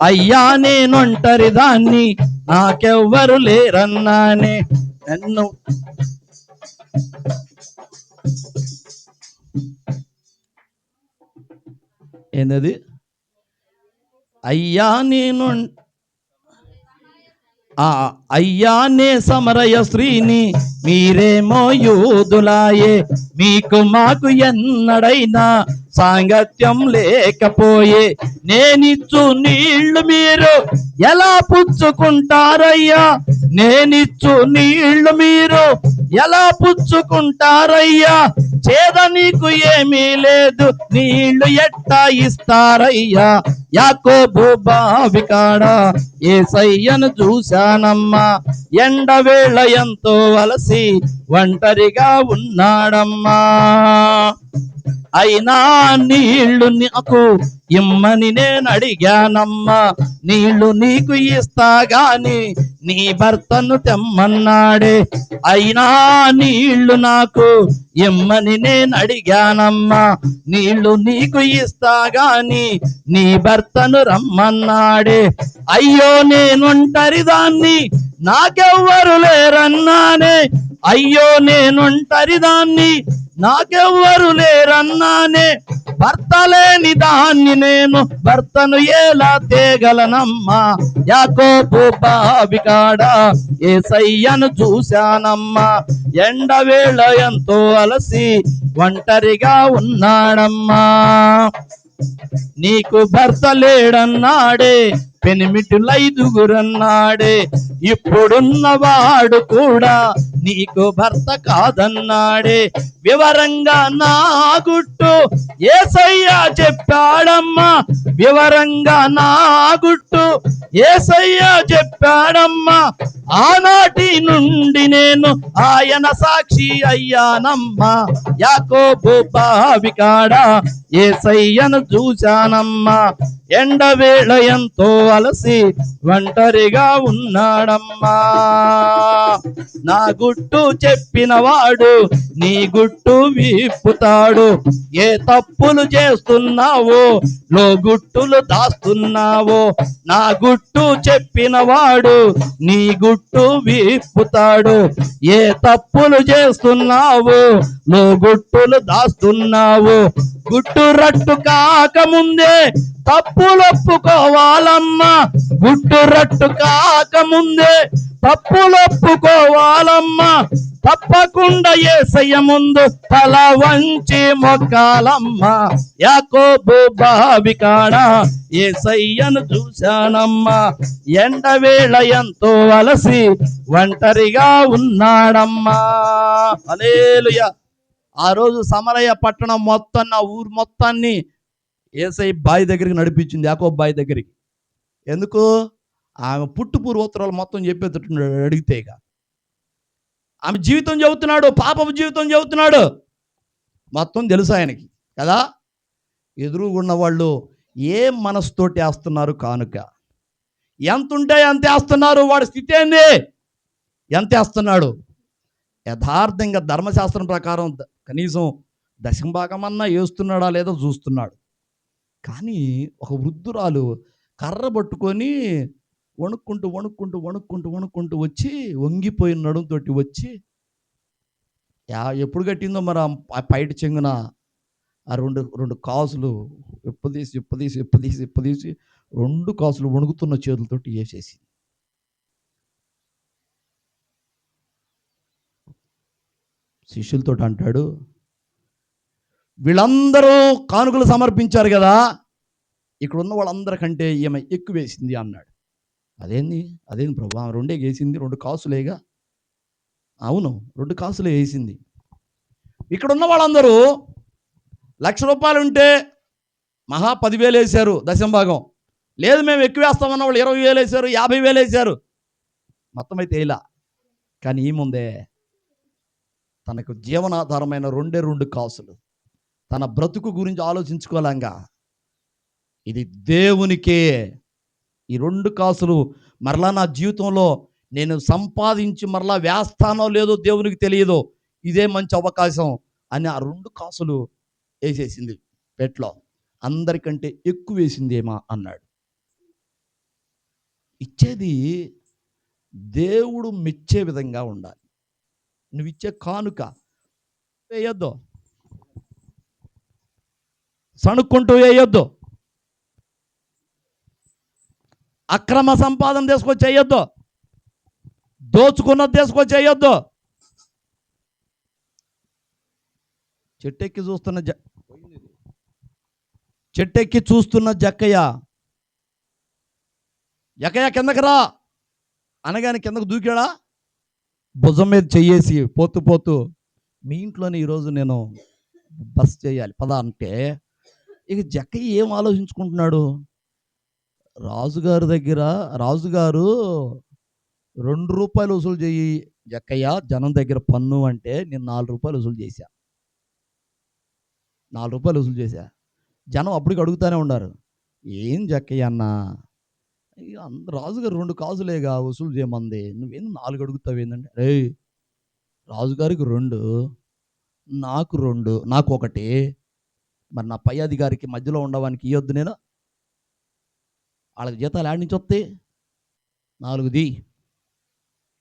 S1: అయ్యా నేనొంటరి దాన్ని, నాకెవ్వరు లేరన్నానే. నన్ను ఏందది? అయ్యా నేను అయ్యా నే సమరయ స్త్రీని, మీరేమో యూదులాయే, మీకు మాకు ఎన్నడైనా సాంగత్యం లేకపోయే. నేనిచ్చు నీళ్లు మీరు ఎలా పుచ్చుకుంటారయ్యా, నేనిచ్చు నీళ్లు మీరు ఎలా పుచ్చుకుంటారయ్యా. చేద నీకు ఏమీ లేదు, నీళ్లు ఎట్టా ఇస్తారయ్యా. యాకోబు బావికాడా యేసయ్యను చూశానమ్మా, ఎండవేళ ఎంతో అలసి ఒంటరిగా ఉన్నాడమ్మా. అయినా నీళ్లు నాకు ఇమ్మని నేను అడిగానమ్మా, నీళ్లు నీకు ఇస్తా గాని నీ భర్తను తెమ్మన్నాడే. అయినా నీళ్లు నాకు ఇమ్మని నేను అడిగానమ్మా, నీళ్లు నీకు ఇస్తా గాని నీ భర్తను రమ్మన్నాడే. అయ్యో నేనొంటరి దాన్ని, నాకెవ్వరు లేరన్నానే. అయ్యో నేనొంటరి దాన్ని, నాకెవ్వరు లేరన్నానే. భర్త లేని దాన్ని నేను భర్తను ఎలా తేగలనమ్మా. యాకోబు బావికాడా యేసయ్యను చూశానమ్మా, ఎండవేళ ఎంతో అలసి ఒంటరిగా ఉన్నాడమ్మా. నీకు భర్త లేడన్నాడే, పెనిమిటులు 5 ఇప్పుడున్నవాడు కూడా నీకు భర్త కాదన్నాడే. వివరంగా నా గుట్టు యేసయ్య చెప్పాడమ్మా, వివరంగా నా గుట్టు యేసయ్య చెప్పాడమ్మా. ఆనాటి నుండి నేను ఆయన సాక్షి అయ్యానమ్మా. యాకోబు బావికాడా యేసయ్యను చూశానమ్మా, ఎండవేళ ఎంతో అలసి ఒంటరిగా ఉన్నాడమ్మా. నా గుట్టు చెప్పిన వాడు నీ గుట్టు విప్పుతాడు. ఏ తప్పులు చేస్తున్నావో లో గుట్టులు దాస్తున్నావో, నా గుట్టు చెప్పిన వాడు నీ గుట్టు విప్పుతాడు. ఏ తప్పులు చేస్తున్నావో లో గుట్టులు దాస్తున్నావు. గుట్టు రట్టు కాకముందే తప్పులు ఒప్పుకోవాలమ్మా. గుట్టు రట్టు కాకముందే తప్పులు ఒప్పుకోవాలమ్మా. తప్పకుండా యేసయ్య ముందు తల వంచి మొక్కాలమ్మా. యాకోబు బావి కాడ యేసయ్యను చూశానమ్మా. ఎండవేళ ఎంతో అలసి ఒంటరిగా ఉన్నాడమ్మా. హల్లెలూయా. ఆ రోజు సమరయ పట్టణం మొత్తం, ఆ ఊరు మొత్తాన్ని యేసయ్య బావి దగ్గరికి నడిపించింది, యాకోబు బావి దగ్గరికి. ఎందుకు? ఆమె పుట్టు పూర్వోత్తరాలు మొత్తం చెప్పేటట్టు అడిగితే ఇక ఆమె జీవితం చెబుతున్నాడు, పాపపు జీవితం చెబుతున్నాడు, మొత్తం తెలుసు ఆయనకి కదా. ఎదురుగున్న వాళ్ళు ఏ మనసుతోటి వేస్తున్నారు కానుక, ఎంత ఉంటే ఎంత వేస్తున్నారు, వాడి స్థితి ఏంది, ఎంత వేస్తున్నాడు. యథార్థంగా ధర్మశాస్త్రం ప్రకారం కనీసం దశంభాగమన్నా వేస్తున్నాడా లేదో చూస్తున్నాడు. కానీ ఒక వృద్ధురాలు కర్ర పట్టుకొని వణుక్కుంటూ వణుక్కుంటూ వణుక్కుంటూ వణుక్కుంటూ వచ్చి, వంగిపోయిన నడుముతోటి వచ్చి, ఎప్పుడు కట్టిందో మరి ఆ పైట చెంగున ఆ రెండు రెండు కాసులు ఇప్పదీసి 2 కాసులు వణుకుతున్న చేతులతోటి వేసేసి శిష్యులతో అంటాడు, వీళ్ళందరూ కానుకలు సమర్పించారు కదా, ఇక్కడ ఉన్న వాళ్ళందరికంటే ఈమె ఎక్కువ వేసింది అన్నాడు. అదేంది ప్రభు, 2 వేసింది, 2 కాసులేగా. అవును, 2 కాసులే వేసింది. ఇక్కడ ఉన్న వాళ్ళందరూ ₹1,00,000 ఉంటే మహా 10,000 వేశారు దశంభాగం. లేదు మేము ఎక్కువ వేస్తామన్న వాళ్ళు 20,000 వేశారు, 50,000 వేశారు. మొత్తం అయితే ఇలా. కానీ ఈ ముందే తనకు జీవనాధారమైన 2 కాసులు, తన బ్రతుకు గురించి ఆలోచించుకోలేంగా, ఇది దేవునికే. ఈ 2 కాసులు మరలా నా జీవితంలో నేను సంపాదించి మరలా వేస్తానో లేదో దేవునికి తెలియదు, ఇదే మంచి అవకాశం అని ఆ 2 కాసులు వేసేసింది పెట్లో. అందరికంటే ఎక్కువ వేసిందేమా అన్నాడు. ఇచ్చేది దేవుడు మెచ్చే విధంగా ఉండాలి. నువ్వు ఇచ్చే కానుక వేయొద్దు, సణుక్కుంటూ వేయొద్దు, అక్రమ సంపాదన తీసుకొచ్చి వేయొద్దు, దోచుకున్నది తీసుకొచ్చి వేయొద్దు. చెట్టెక్కి చూస్తున్న జక్కయ్య కిందకి రా అనగానే కిందకు దూకాడా? భుజం మీద చెయ్యేసి పోతూ మీ ఇంట్లోనే ఈరోజు నేను బస్ చేయాలి పదా అంటే, ఇక జక్కయ్య ఏం ఆలోచించుకుంటున్నాడు? రాజుగారు ₹2 వసూలు చెయ్యి జక్కయ్య, జనం దగ్గర పన్ను అంటే నేను ₹4 వసూలు చేశా. ₹4 వసూలు చేశా. జనం అప్పటికి అడుగుతానే ఉన్నారు, ఏం జక్కయ్య అన్న, రాజుగారు 2 కాసులేగా వసూలు చేయమంది, నువ్వేం 4 అడుగుతావు ఏంటంటే, రే రాజుగారికి 2, నాకు 2, నాకు 1, మరి నా పై అధికారికి మధ్యలో ఉండవానికి ఇవ్వద్దు నేను? వాళ్ళకి జీతాలు ఆడి నుంచి వస్తాయి, 4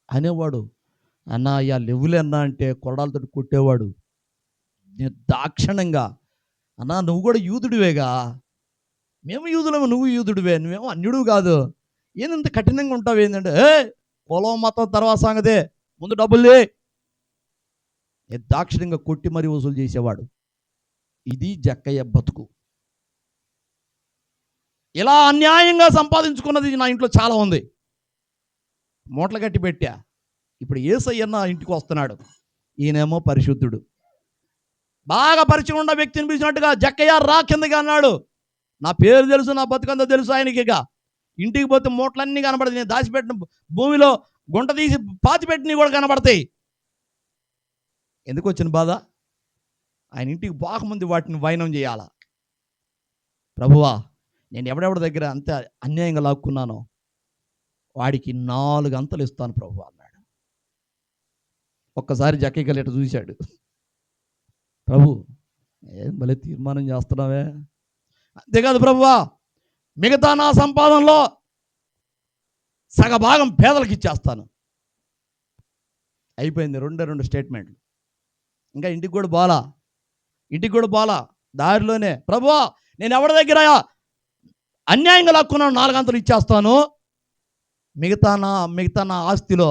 S1: అనేవాడు. అన్న అయ్యా లెవ్వులే అన్నా అంటే కొరడాలతో కొట్టేవాడు దాక్షణంగా. అన్నా నువ్వు కూడా యూదుడివేగా, మేము యూదులేమో, నువ్వు యూదుడివే, నువ్వేమో అన్యుడు కాదు, ఏందంత కఠినంగా ఉంటావు ఏంటంటే, పొలం మతం తర్వాత సంగతే, ముందు డబ్బులు దాక్షిణ్యంగా కొట్టి మరీ వసూలు చేసేవాడు. ఇది జక్కయ్య బతుకు. ఇలా అన్యాయంగా సంపాదించుకున్నది నా ఇంట్లో చాలా ఉంది, మూటలు కట్టి పెట్టా. ఇప్పుడు యేసయ్య నా ఇంటికి వస్తున్నాడు, ఈయనేమో పరిశుద్ధుడు. బాగా పరిచయం ఉన్న వ్యక్తిని పిలిచినట్టుగా జక్కయ్య రా కిందకి అన్నాడు. నా పేరు తెలుసు, నా బతుకంతా తెలుసు ఆయనకి. ఇక ఇంటికి పోతే మూటలన్నీ కనబడతాయి, నేను దాచిపెట్టిన భూమిలో గుంట తీసి పాతిపెట్టినవి కూడా కనబడతాయి. ఎందుకు వచ్చిన బాధ? ఆయన ఇంటికి బాగుమంది వాటిని వైనం చేయాలా. ప్రభువా నేను ఎవడెవడి దగ్గర అంతే అన్యాయంగా లాక్కున్నానో వాడికి 4 అంతలు ఇస్తాను ప్రభు అన్నాడు. ఒక్కసారి జక్కయ్య ఇట్ట చూశాడు. ప్రభు ఏం భలే తీర్మానం చేస్తున్నావే. అంతేకాదు ప్రభువా, మిగతా నా సంపాదనలో సగభాగం పేదలకు ఇచ్చేస్తాను. అయిపోయింది. రెండు స్టేట్మెంట్లు. ఇంకా ఇంటికి కూడా బాలా దారిలోనే ప్రభువా, నేను ఎవరి దగ్గర అన్యాయంగా లాక్కున్నాను 4 అంతలు ఇచ్చేస్తాను, మిగతా నా ఆస్తిలో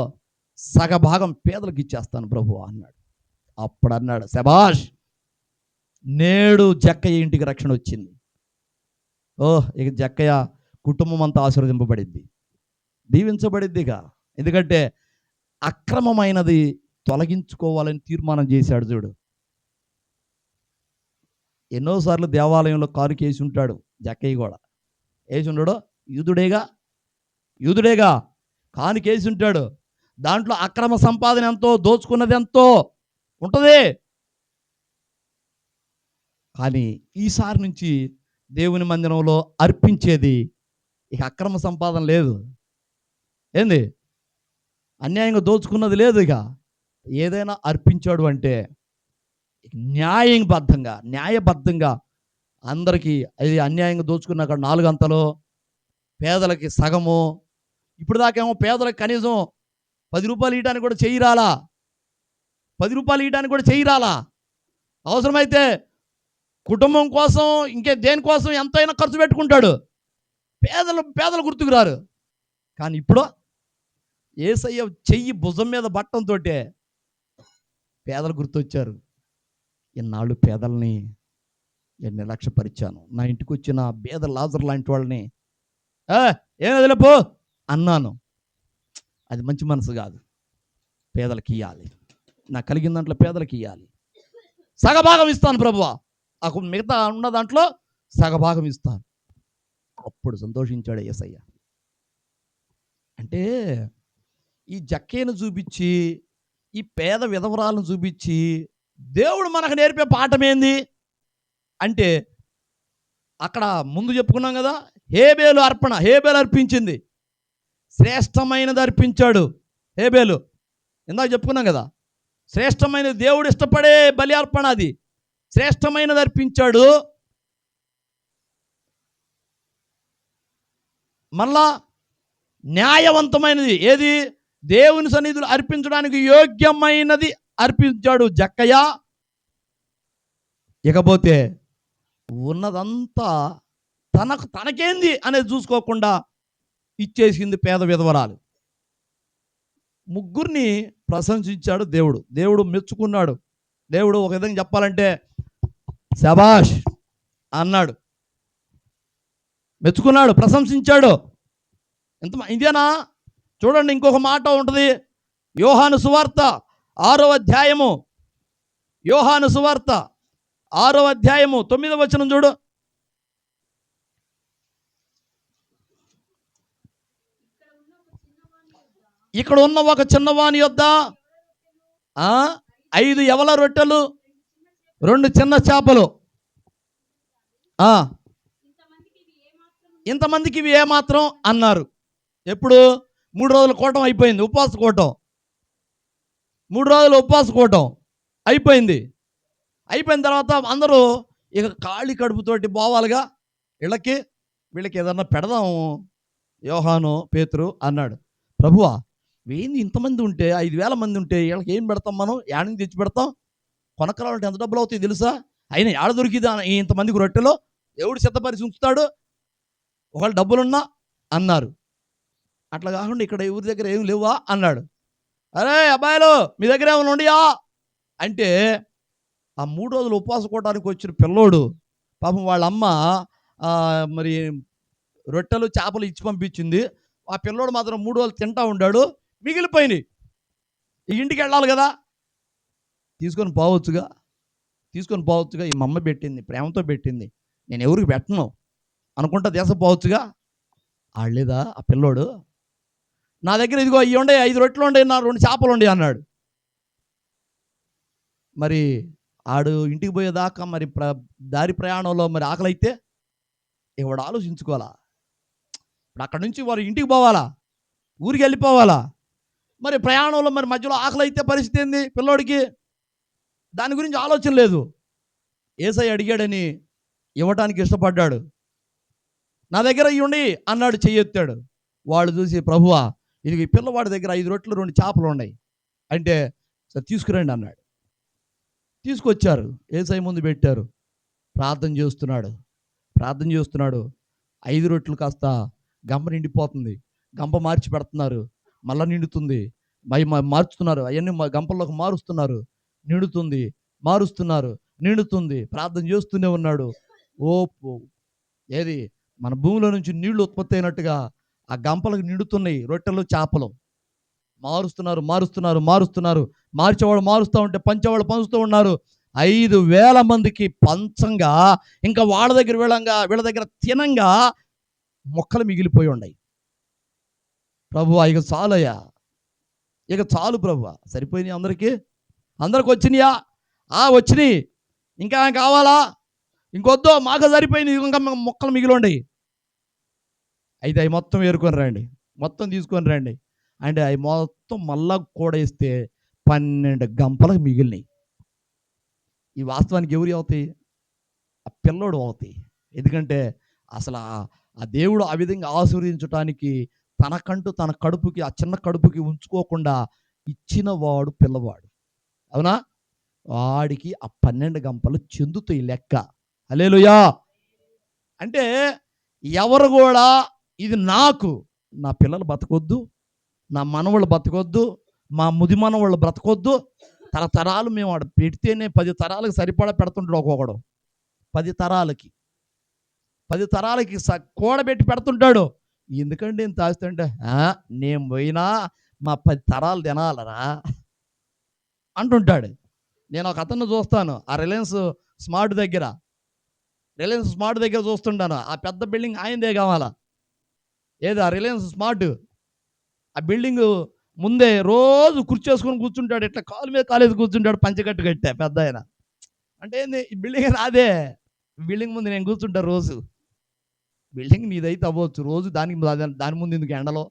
S1: సగభాగం పేదలకు ఇచ్చేస్తాను ప్రభు అన్నాడు. అప్పుడు అన్నాడు, శబాష్, నేడు జక్కయ్య ఇంటికి రక్షణ వచ్చింది. ఇక జక్కయ్య కుటుంబం అంతా ఆశీర్వదింపబడిద్ది, దీవించబడిద్దిగా. ఎందుకంటే అక్రమమైనది తొలగించుకోవాలని తీర్మానం చేశాడు. చూడు, ఎన్నోసార్లు దేవాలయంలో కారు కేసి ఉంటాడు జక్కయ్య కూడా. వేసి ఉంటాడు, యూదుడేగా కాను కేసి ఉంటాడు. దాంట్లో అక్రమ సంపాదన ఎంతో, దోచుకున్నది ఎంతో ఉంటుంది. కానీ ఈసారి నుంచి దేవుని మందిరంలో అర్పించేది ఇక అక్రమ సంపాదన లేదు. ఏంది, అన్యాయంగా దోచుకున్నది లేదు. ఇక ఏదైనా అర్పించాడు అంటే న్యాయబద్ధంగా అందరికీ. అది అన్యాయంగా దోచుకున్న అక్కడ 4 అంతలు, పేదలకి సగము. ఇప్పుడు దాకేమో పేదలకు కనీసం 10 రూపాయలు ఇవ్వడానికి కూడా చెయ్యి రాలా. అవసరమైతే కుటుంబం కోసం, దేనికోసం ఎంతైనా ఖర్చు పెట్టుకుంటాడు. పేదలు గుర్తుకు రారు. కానీ ఇప్పుడు యేసయ్య చెయ్యి భుజం మీద బట్టంతో పేదలు గుర్తొచ్చారు. ఇన్నాళ్ళు పేదల్ని నేను నిర్లక్ష్యపరిచాను. నా ఇంటికి వచ్చిన పేద లాజర్ లాంటి వాళ్ళని ఏం వదిలేపో అన్నాను. అది మంచి మనసు కాదు. పేదలకి ఇవ్వాలి, నాకు కలిగిన దాంట్లో పేదలకి ఇవ్వాలి. సగభాగం ఇస్తాను ప్రభువా, నాకు మిగతా ఉన్న దాంట్లో సగభాగం ఇస్తాను. అప్పుడు సంతోషించాడు యేసయ్య. అంటే ఈ జక్కయ్యను చూపించి, ఈ పేద విధవరాలను చూపించి దేవుడు మనకు నేర్పే పాఠం ఏంది అంటే, అక్కడ ముందు చెప్పుకున్నాం కదా, హేబేలు అర్పించింది, శ్రేష్టమైనది అర్పించాడు హేబేలు. ఇందాక చెప్పుకున్నాం కదా, శ్రేష్టమైన దేవుడు ఇష్టపడే బలి అర్పణ, అది శ్రేష్టమైనది అర్పించాడు. మళ్ళా న్యాయవంతమైనది ఏది, దేవుని సన్నిధిలో అర్పించడానికి యోగ్యమైనది అర్పించాడు జక్కయ్య. ఇకపోతే ఉన్నదంతా తనకేంది అనేది చూసుకోకుండా ఇచ్చేసింది పేద విధవరాలు. ముగ్గురిని ప్రశంసించాడు దేవుడు మెచ్చుకున్నాడు. దేవుడు ఒక విధంగా చెప్పాలంటే శబాష్ అన్నాడు, మెచ్చుకున్నాడు, ప్రశంసించాడు. ఇదేనా? చూడండి, ఇంకొక మాట ఉంటుంది. యోహాను సువార్త 6వ అధ్యాయము 9వ వచనం చూడు. ఇక్కడ ఉన్న ఒక చిన్నవాని యొద్ద 5 యవల రొట్టెలు 2 చిన్న చేపలు, ఇంతమందికి ఇవి ఏమాత్రం అన్నారు. ఎప్పుడు? 3 రోజుల కూటం అయిపోయింది, ఉపవాస కూటం. 3 రోజులు ఉపవాస కూటం అయిపోయిన తర్వాత అందరూ ఇక ఖాళీ కడుపుతోటి పోవాలిగా వీళ్ళకి ఏదన్నా పెడదాము. యోహాను పేతురు అన్నాడు, ప్రభువా, ఏంది ఇంతమంది ఉంటే, 5,000 మంది ఉంటే వీళ్ళకి ఏం పెడతాం, మనం యాడిని తెచ్చి పెడతాం? కొనక్కరాలంటే ఎంత డబ్బులు అవుతాయి తెలుసా? అయినా ఏడ దొరికిదా ఇంతమందికి రొట్టెలో? దేవుడు సిద్ధపరిచి ఉంచుతాడు ఒకవేళ డబ్బులున్నా అన్నారు. అట్లా కాకుండా ఇక్కడ ఎవరి దగ్గర ఏం లేవా అన్నాడు. అరే అబ్బాయిలు, మీ దగ్గర ఏమైనా ఉండియా అంటే, ఆ 3 రోజులు ఉపవాస కూటానికి వచ్చిన పిల్లోడు పాపం వాళ్ళ అమ్మ మరి రొట్టెలు చేపలు ఇచ్చి పంపించింది. ఆ పిల్లోడు మాత్రం 3 రోజులు తింటా ఉన్నాడు. మిగిలిపోయినాయి. ఇంటికి వెళ్ళాలి కదా, తీసుకొని పోవచ్చుగా. ఈ అమ్మ పెట్టింది, ప్రేమతో పెట్టింది, నేను ఎవరికి పెట్టను అనుకుంటా పోవచ్చుగా. ఆడలేదా ఆ పిల్లోడు? నా దగ్గర ఇదిగో ఇవి ఉండే, 5 రొట్టెలు ఉండే, నా 2 చేపలు ఉండే అన్నాడు. మరి ఆడు ఇంటికి పోయేదాకా మరి దారి ప్రయాణంలో మరి ఆకలి అయితే ఇక వాడు ఆలోచించుకోవాలా. ఇప్పుడు అక్కడ నుంచి వారు ఇంటికి పోవాలా, ఊరికి వెళ్ళిపోవాలా. మరి ప్రయాణంలో మరి మధ్యలో ఆకలి అయితే పరిస్థితి ఏంది పిల్లోడికి? దాని గురించి ఆలోచన లేదు. యేసయ్య అడిగాడని ఇవ్వటానికి ఇష్టపడ్డాడు. నా దగ్గర ఇవ్వండి అన్నాడు, చెయ్యెత్తాడు. వాళ్ళు చూసి, ప్రభువా ఇది ఈ పిల్లవాడి దగ్గర 5 రొట్టెలు 2 చేపలు ఉన్నాయి అంటే, సరే తీసుకురండి అన్నాడు. తీసుకొచ్చారు, యేసయ్య ముందు పెట్టారు. ప్రార్థన చేస్తున్నాడు, ప్రార్థన చేస్తున్నాడు. 5 రొట్టెలు కాస్త గంప నిండిపోతుంది. గంప మార్చి పెడుతున్నారు, మళ్ళా నిండుతుంది. మార్చుతున్నారు, అవన్నీ గంపల్లోకి మారుస్తున్నారు, నిండుతుంది. మారుస్తున్నారు, నిండుతుంది. ప్రార్థన చేస్తూనే ఉన్నాడు. ఓ ఏది మన భూమిలో నుంచి నీళ్లు ఉత్పత్తి అయినట్టుగా ఆ గంపలకు నిండుతున్నాయి రొట్టెలు చేపలు. మారుస్తున్నారు, మారుస్తున్నారు, మారుస్తున్నారు. మార్చేవాళ్ళు మారుస్తూ ఉంటే పంచేవాళ్ళు పంచుతూ ఉన్నారు. 5,000 మందికి పంచంగా, ఇంకా వాళ్ళ దగ్గర వీళ్ళ దగ్గర తినంగా మొక్కలు మిగిలిపోయి ఉన్నాయి. ప్రభువా ఇక చాలయ్యా, ఇక చాలు ప్రభువా. సరిపోయినాయి అందరికి వచ్చినాయా? వచ్చినాయి. ఇంకా కావాలా? ఇంకొద్దు, మాకు సరిపోయినాయి, ఇంకా మొక్కలు మిగిలి ఉన్నాయి. అయితే అవి మొత్తం ఏరుకొని రండి, మొత్తం తీసుకొని రండి అంటే అవి మొత్తం మళ్ళా కూడేస్తే 12 గంపలకు మిగిలినాయి. ఈ వాస్తవానికి ఎవరు అవుతాయి? ఆ పిల్లోడు అవుతాయి. ఎందుకంటే అసలు ఆ దేవుడు ఆ విధంగా ఆశీర్వదించడానికి తనకంటూ తన కడుపుకి, ఆ చిన్న కడుపుకి ఉంచుకోకుండా ఇచ్చిన వాడు పిల్లవాడు. అవునా? వాడికి ఆ 12 గంపలు చెందుతాయి లెక్క. హల్లెలూయా. అంటే ఎవరు కూడా ఇది నాకు, నా పిల్లలు బతకొద్దు, నా మనవాళ్ళు బతకొద్దు, మా ముది మనవాళ్ళు బ్రతకొద్దు, తరతరాలు మేము వాడు పెడితేనే 10 తరాలకు సరిపడా పెడుతుంటాడు ఒక్కొక్కడు. 10 తరాలకి కూడబెట్టి పెడుతుంటాడు. ఎందుకంటే ఇంత ఆస్తుంటే, నేను పోయినా మా 10 తరాలు తినాలరా అంటుంటాడు. నేను ఒక అతన్ని చూస్తాను ఆ రిలయన్స్ స్మార్ట్ దగ్గర చూస్తుంటాను. ఆ పెద్ద బిల్డింగ్ ఆయనదే కావాలా. ఏది ఆ రిలయన్స్ స్మార్ట్, ఆ బిల్డింగ్ ముందే రోజు కుర్చేసుకొని కూర్చుంటాడు, ఇట్లా కాలు మీద కాలేసి కూర్చుంటాడు, పంచకట్టు కట్టే పెద్ద ఆయన. అంటే ఏంది, ఈ బిల్డింగ్ నాదే, బిల్డింగ్ ముందు నేను కూర్చుంటా రోజు. బిల్డింగ్ నీదైతే అవ్వచ్చు, రోజు దాని ముందు ఎందుకు ఎండలో?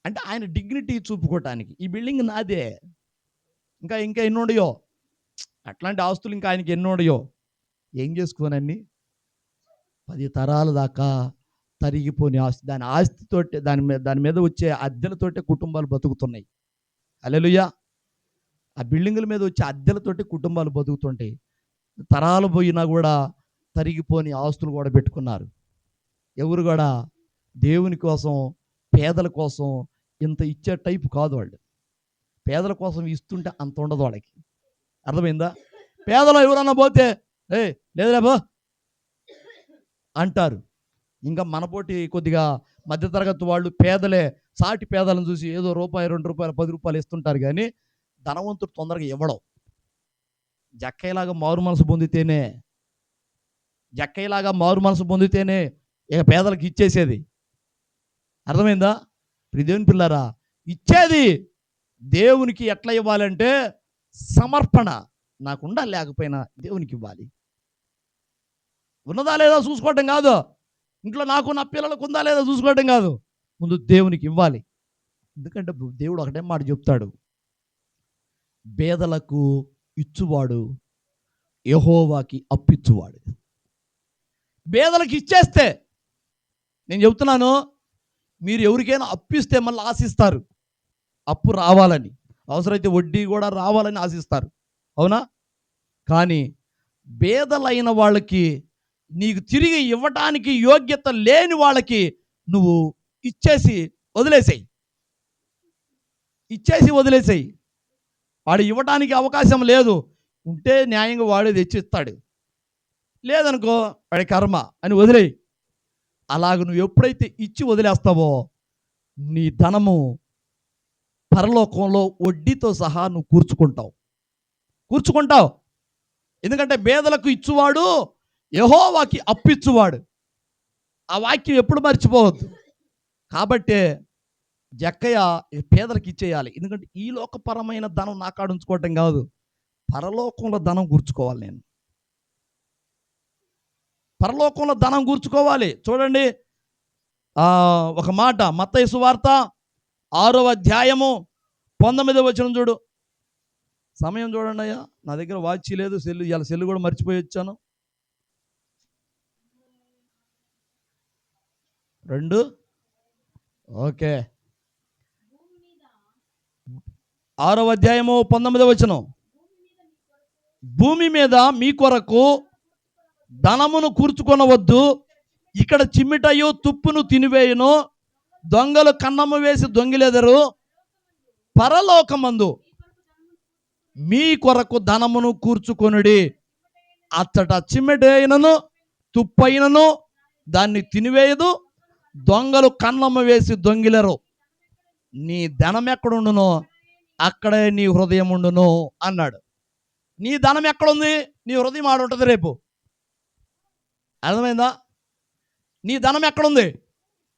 S1: అంటే ఆయన డిగ్నిటీ చూపుకోవటానికి ఈ బిల్డింగ్ నాదే. ఇంకా ఎన్నోడియో అట్లాంటి ఆస్తులు, ఇంకా ఆయనకి ఎన్నోడియో. ఏం చేసుకోనన్ని 10 తరాల దాకా తరిగిపోని ఆస్తి. దాని ఆస్తితోటి, దాని మీద వచ్చే అద్దెలతోటే కుటుంబాలు బతుకుతున్నాయి. హల్లెలూయా. ఆ బిల్డింగుల మీద వచ్చే అద్దెలతోటి కుటుంబాలు బతుకుతుంటాయి. తరాలు పోయినా కూడా తరిగిపోని ఆస్తులు కూడా పెట్టుకున్నారు. ఎవరు కూడా దేవుని కోసం, పేదల కోసం ఇంత ఇచ్చే టైపు కాదు వాళ్ళు. పేదల కోసం ఇస్తుంటే అంత ఉండదు వాళ్ళకి. అర్థమైందా? పేదలు ఎవరన్నా పోతే లేదురా బో అంటారు. ఇంకా మనపోటి కొద్దిగా మధ్యతరగతి వాళ్ళు పేదలే సాటి పేదలను చూసి ఏదో రూపాయి, 2 రూపాయలు, 10 రూపాయలు ఇస్తుంటారు. కానీ ధనవంతుడు తొందరగా ఇవ్వడం. జక్కయ్యలాగా మారు మనసు పొందితేనే ఇక పేదలకు ఇచ్చేసేది. అర్థమైందా? దేవుని పిల్లారా, ఇచ్చేది దేవునికి ఎట్లా ఇవ్వాలంటే సమర్పణ. నాకుండా లేకపోయినా దేవునికి ఇవ్వాలి. ఉన్నదా లేదా చూసుకోవటం కాదు, ఇంట్లో నాకు నా పిల్లలకు ఉందా లేదా చూసుకోవటం కాదు, ముందు దేవునికి ఇవ్వాలి. ఎందుకంటే దేవుడు ఒకటే మాట చెప్తాడు, పేదలకు ఇచ్చువాడు యెహోవాకి అప్పిచ్చువాడు. పేదలకు ఇచ్చేస్తే, నేను చెప్తున్నాను, మీరు ఎవరికైనా అప్పిస్తే మళ్ళీ ఆశిస్తారు, అప్పు రావాలని, అవసరమైతే వడ్డీ కూడా రావాలని ఆశిస్తారు. అవునా? కానీ పేదలైన వాళ్ళకి, నీకు తిరిగి ఇవ్వటానికి యోగ్యత లేని వాళ్ళకి నువ్వు ఇచ్చేసి వదిలేసేయి. వాడు ఇవ్వటానికి అవకాశం లేదు, ఉంటే న్యాయంగా వాడే తెచ్చిస్తాడు, లేదనుకో వాడి కర్మ అని వదిలేయి. అలాగ నువ్వు ఎప్పుడైతే ఇచ్చి వదిలేస్తావో నీ ధనము పరలోకంలో వడ్డీతో సహా నువ్వు కూర్చుకుంటావు. ఎందుకంటే పేదలకు ఇచ్చువాడు యెహోవాకి అప్పిచ్చువాడు. ఆ వాక్యం ఎప్పుడు మర్చిపోవద్దు. కాబట్టే జక్కయ్య పేదలకు ఇచ్చేయాలి. ఎందుకంటే ఈ లోకపరమైన ధనం నా కాడ ఉంచుకోవటం కాదు, పరలోకంలో ధనం కూర్చుకోవాలి నేను. పరలోకంలో ధనం కూర్చుకోవాలి. చూడండి, ఒక మాట మత్తయి సువార్త 6వ అధ్యాయము 19వ వచనం చూడు. సమయం చూడండి అయ్యా, నా దగ్గర వాచ్ లేదు, సెల్లు కూడా మర్చిపోయి వచ్చాను. 2 ఓకే, 6వ అధ్యాయము 19వ వచనం. భూమి మీద మీ కొరకు ధనమును కూర్చుకొనవద్దు, ఇక్కడ చిమ్మిటయు తుప్పును తినివేయును, దొంగలు కన్నము వేసి దొంగిలెదరు. పరలోకమందు మీ కొరకు ధనమును కూర్చుకొనుడి, అచ్చట చిమ్మెటైనను తుప్పైనను దాన్ని తినివేయదు, దొంగలు కన్నము వేసి దొంగిలరు. నీ ధనం ఎక్కడుండునో అక్కడే నీ హృదయం ఉండును అన్నాడు. నీ ధనం ఎక్కడుంది? నీ హృదయం ఆడ ఉంటుంది రేపు. అర్థమైందా? నీ ధనం ఎక్కడుంది?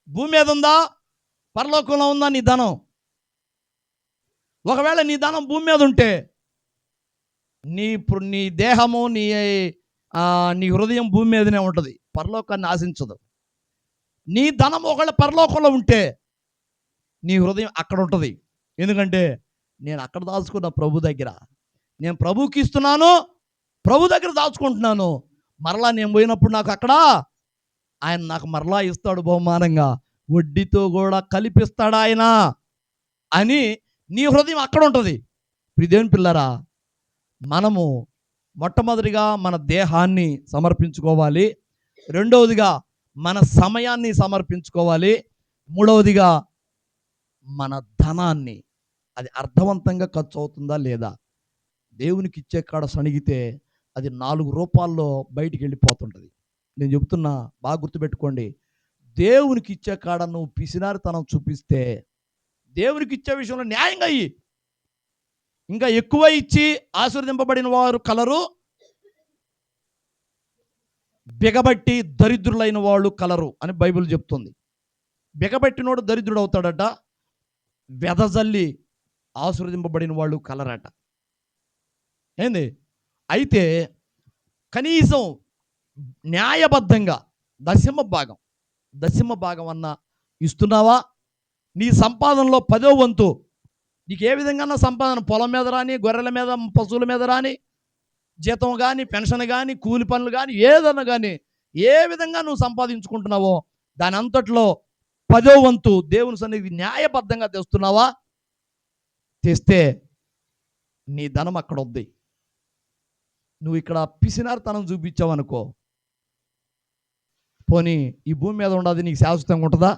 S1: భూమి మీద ఉందా? పరలోకంలో ఉందా నీ ధనం? ఒకవేళ నీ ధనం భూమి మీద ఉంటే నీ దేహము నీ హృదయం భూమి మీదనే ఉంటుంది, పరలోకాన్ని ఆశించదు. నీ ధనం ఒకవేళ పరలోకంలో ఉంటే నీ హృదయం అక్కడ ఉంటుంది. ఎందుకంటే నేను అక్కడ దాచుకున్న ప్రభు దగ్గర, నేను ప్రభుకి ఇస్తున్నాను, ప్రభు దగ్గర దాచుకుంటున్నాను. మరలా నేను పోయినప్పుడు నాకు అక్కడ ఆయన నాకు మరలా ఇస్తాడు బహుమానంగా, వడ్డీతో కూడా కలిపిస్తాడు ఆయన అని నీ హృదయం అక్కడ ఉంటుంది. దేవుని పిల్లరా, మనము మొట్టమొదటిగా మన దేహాన్ని సమర్పించుకోవాలి, రెండవదిగా మన సమయాన్ని సమర్పించుకోవాలి, మూడవదిగా మన ధనాన్ని, అది అర్థవంతంగా ఖర్చు అవుతుందా లేదా. దేవునికి ఇచ్చే కాడ సణిగితే అది 4 రూపాల్లో బయటికి వెళ్ళిపోతుంటుంది. నేను చెప్తున్నా, బాగా గుర్తుపెట్టుకోండి. దేవునికి ఇచ్చే కాడ నువ్వు పిసినారితనం చూపిస్తే దేవునికి ఇచ్చే విషయంలో న్యాయంగా అయ్యి, ఇంకా ఎక్కువ ఇచ్చి ఆశీర్వదింపబడిన వారు కలరు, బిగబట్టి దరిద్రులైన వాళ్ళు కలరు అని బైబిల్ చెప్తుంది. బిగబట్టినోడు దరిద్రుడు అవుతాడట, వెదజల్లి ఆశీర్వదింపబడిన వాళ్ళు కలరట. ఏంది? అయితే కనీసం న్యాయబద్ధంగా దశమ భాగం అన్నా ఇస్తున్నావా? నీ సంపాదనలో 10వ వంతు నీకు ఏ విధంగా సంపాదన, పొలం మీద రాని, గొర్రెల మీద, పశువుల మీద రాని, జీతం కానీ, పెన్షన్ కానీ, కూలి పనులు కానీ, ఏదన్నా కానీ, ఏ విధంగా నువ్వు సంపాదించుకుంటున్నావో దాని అంతట్లో 10వ వంతు దేవుని సన్నిధి న్యాయబద్ధంగా తెస్తున్నావా? తెస్తే నీ ధనం అక్కడ ఉంది. నువ్వు ఇక్కడ పిసినారితనం చూపించావనుకో, పోనీ ఈ భూమి మీద ఉండదు, నీకు శాశ్వతంగా ఉంటుందా?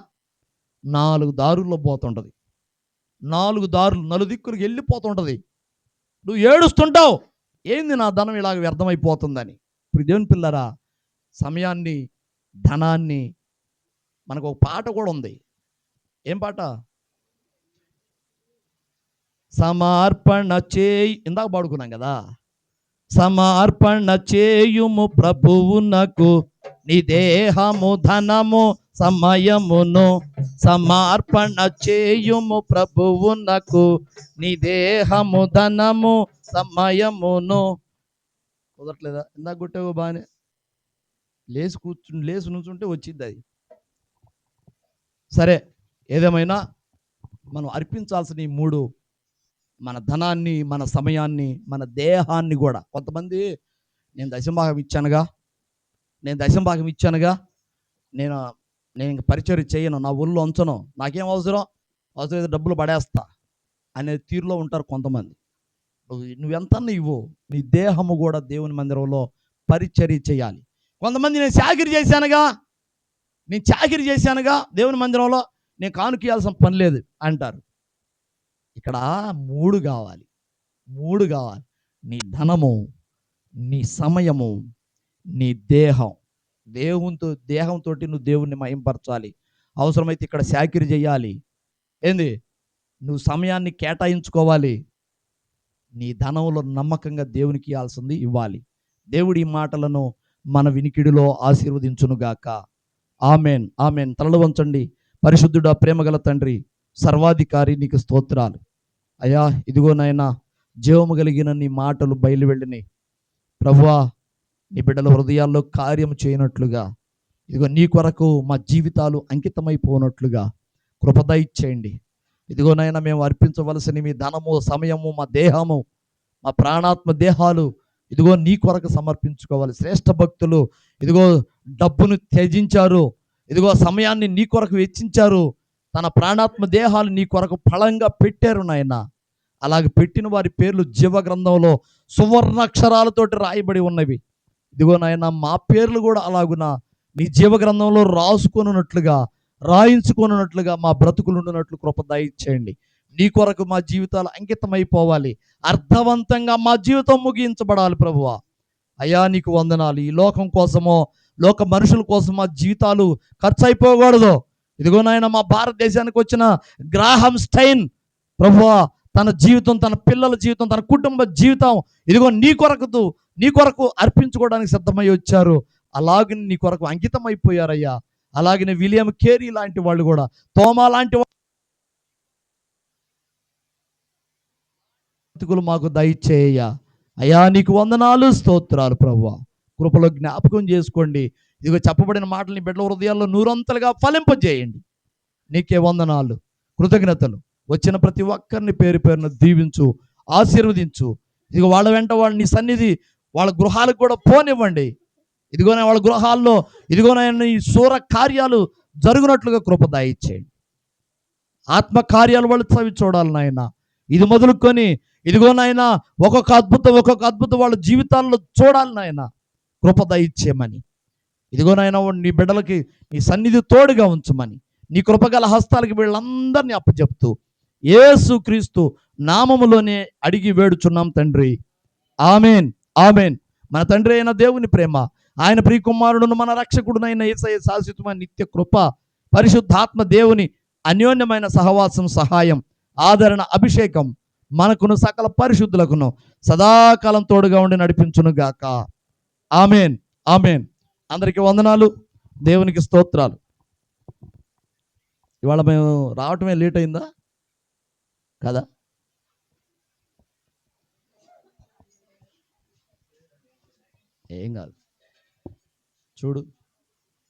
S1: 4 దారుల్లో పోతుంటుంది, 4 దారులు నలుదిక్కులకు వెళ్ళిపోతుంటుంది. నువ్వు ఏడుస్తుంటావు, ఏంది నా ధనం ఇలాగ వ్యర్థమైపోతుందని. ఇప్పుడు దేవుని పిల్లరా, సమయాన్ని, ధనాన్ని, మనకు ఒక పాట కూడా ఉంది. ఏం పాట? సమర్పణ చేయి, ఇందాక పాడుకున్నాం కదా. సమర్పణ చేయుము ప్రభువునకు నీ దేహము, ధనము, సమయమును. సమర్పణ చేయుము ప్రభువునకు నీ దేహము, ధనము, సమయమును. కుదరట్లేదా? ఇందాక కొట్టావు బాగానే, లేచి నుంచుంటే వచ్చింది అది. సరే, ఏదేమైనా మనం అర్పించాల్సిన ఈ 3, మన ధనాన్ని, మన సమయాన్ని, మన దేహాన్ని కూడా. కొంతమంది నేను దశంభాగం ఇచ్చానుగా, నేను ఇంక పరిచర్య చేయను, నా ఊళ్ళో ఉంచను, నాకేం అవసరం అయితే డబ్బులు పడేస్తా అనే తీరులో ఉంటారు కొంతమంది. నువ్వెంతన్నా ఇవ్వు, నీ దేహము కూడా దేవుని మందిరంలో పరిచర్య చేయాలి. కొంతమంది నేను చాకిరీ చేశానుగా దేవుని మందిరంలో, నేను కానుకీయాల్సిన పని లేదు అంటారు. ఇక్కడ 3 కావాలి. నీ ధనము, నీ సమయము, నీ దేహం. దేహంతో నువ్వు దేవుణ్ణి మహింపరచాలి. అవసరమైతే ఇక్కడ చాకిరీ చేయాలి. ఏంది? నువ్వు సమయాన్ని కేటాయించుకోవాలి. నీ ధనంలో నమ్మకంగా దేవునికి ఇవ్వాల్సింది ఇవ్వాలి. దేవుడి మాటలను మన వినికిడిలో ఆశీర్వదించునుగాక. Amen, amen. తలలు వంచండి. పరిశుద్ధుడా, ప్రేమగల తండ్రి, సర్వాధికారి, నీకు స్తోత్రాలు అయ్యా. ఇదిగో నాయనా, జీవము కలిగిన నీ మాటలు బయలు వెళ్ళినాయి ప్రభువా. నీ బిడ్డల హృదయాల్లో కార్యం చేయనట్లుగా, ఇదిగో నీ కొరకు మా జీవితాలు అంకితమైపోనట్లుగా కృప దయచేయండి. ఇదిగో నాయన మేము అర్పించవలసిన మీ ధనము, సమయము, మా దేహము, మా ప్రాణాత్మ దేహాలు ఇదిగో నీ కొరకు సమర్పించుకోవాలి. శ్రేష్ఠ భక్తులు ఇదిగో డబ్బును త్యజించారు, ఇదిగో సమయాన్ని నీ కొరకు వెచ్చించారు, తన ప్రాణాత్మ దేహాలు నీ కొరకు ఫలంగా పెట్టారు నాయన. అలాగే పెట్టిన వారి పేర్లు జీవ గ్రంథంలో సువర్ణాక్షరాలతోటి రాయబడి ఉన్నవి. ఇదిగో నాయన మా పేర్లు కూడా అలాగున నీ జీవ గ్రంథంలో రాసుకొనున్నట్లుగా, రాయించుకొనున్నట్లుగా మా బ్రతుకులు ఉండునట్లు కృప దయచేయండి. నీ కొరకు మా జీవితాలు అంకితమైపోవాలి, అర్థవంతంగా మా జీవితం ముగించబడాలి ప్రభువా. అయ్యా నీకు వందనాలు. ఈ లోకం కోసమో, లోక మనుషుల కోసం మా జీవితాలు ఖర్చు అయిపోకూడదు. ఇదిగో నాయన మా భారతదేశానికి వచ్చిన గ్రాహం స్టైన్ ప్రభువా, తన జీవితం, తన పిల్లల జీవితం, తన కుటుంబ జీవితం ఇదిగో నీ కొరకు అర్పించుకోవడానికి సిద్ధమై వచ్చారు. అలాగే నీ కొరకు అంకితం అయిపోయారయ్యా. అలాగే విలియం కేరీ లాంటి వాళ్ళు కూడా, తోమా లాంటి బ్రతుకులు మాకు దయచేయ. అయ్యా నీకు వందనాలు, స్తోత్రాలు ప్రభువా. కృపలో జ్ఞాపకం చేసుకోండి. ఇదిగో చెప్పబడిన మాటల్ని బిడ్డల హృదయాల్లో నూరంతలుగా ఫలింపజేయండి. నీకే వందనాలు, కృతజ్ఞతలు. వచ్చిన ప్రతి ఒక్కరిని పేరు పేరున దీవించు, ఆశీర్వదించు. ఇదిగో వాళ్ళ వెంట వాళ్ళ నీ సన్నిధి వాళ్ళ గృహాలకు కూడా పోనివ్వండి. ఇదిగోనే వాళ్ళ గృహాల్లో ఇదిగోనైనా ఈ శూర కార్యాలు జరుగునట్లుగా కృప దయచేయండి. ఆత్మ కార్యాలు వాళ్ళు చవి చూడాలి నాయన. ఇది మొదలుకొని ఇదిగో నాయన ఒక్కొక్క అద్భుతం వాళ్ళ జీవితాల్లో చూడాలి నాయన. కృప దయచేయమని ఇదిగో నాయన నీ బిడ్డలకి నీ సన్నిధి తోడుగా ఉంచమని నీ కృపగల హస్తాలకి వీళ్ళందరినీ అప్పచెప్తూ యేసుక్రీస్తు నామములోనే అడిగి వేడుచున్నాం తండ్రి. Amen, amen. మన తండ్రి అయిన దేవుని ప్రేమ, ఆయన ప్రియకుమారుడును మన రక్షకుడునైన యేసయ్య శాశ్వతమైన నిత్య కృప, పరిశుద్ధాత్మ దేవుని అన్యోన్యమైన సహవాసం, సహాయం, ఆదరణ, అభిషేకం మనకును సకల పరిశుద్ధులకును సదాకాలం తోడుగా ఉండి నడిపించును గాక. Amen, amen. అందరికీ వందనాలు, దేవునికి స్తోత్రాలు. ఇవాళ మేము రావటమే లేట్ అయిందా కదా? ఏం కాదు, చూడు.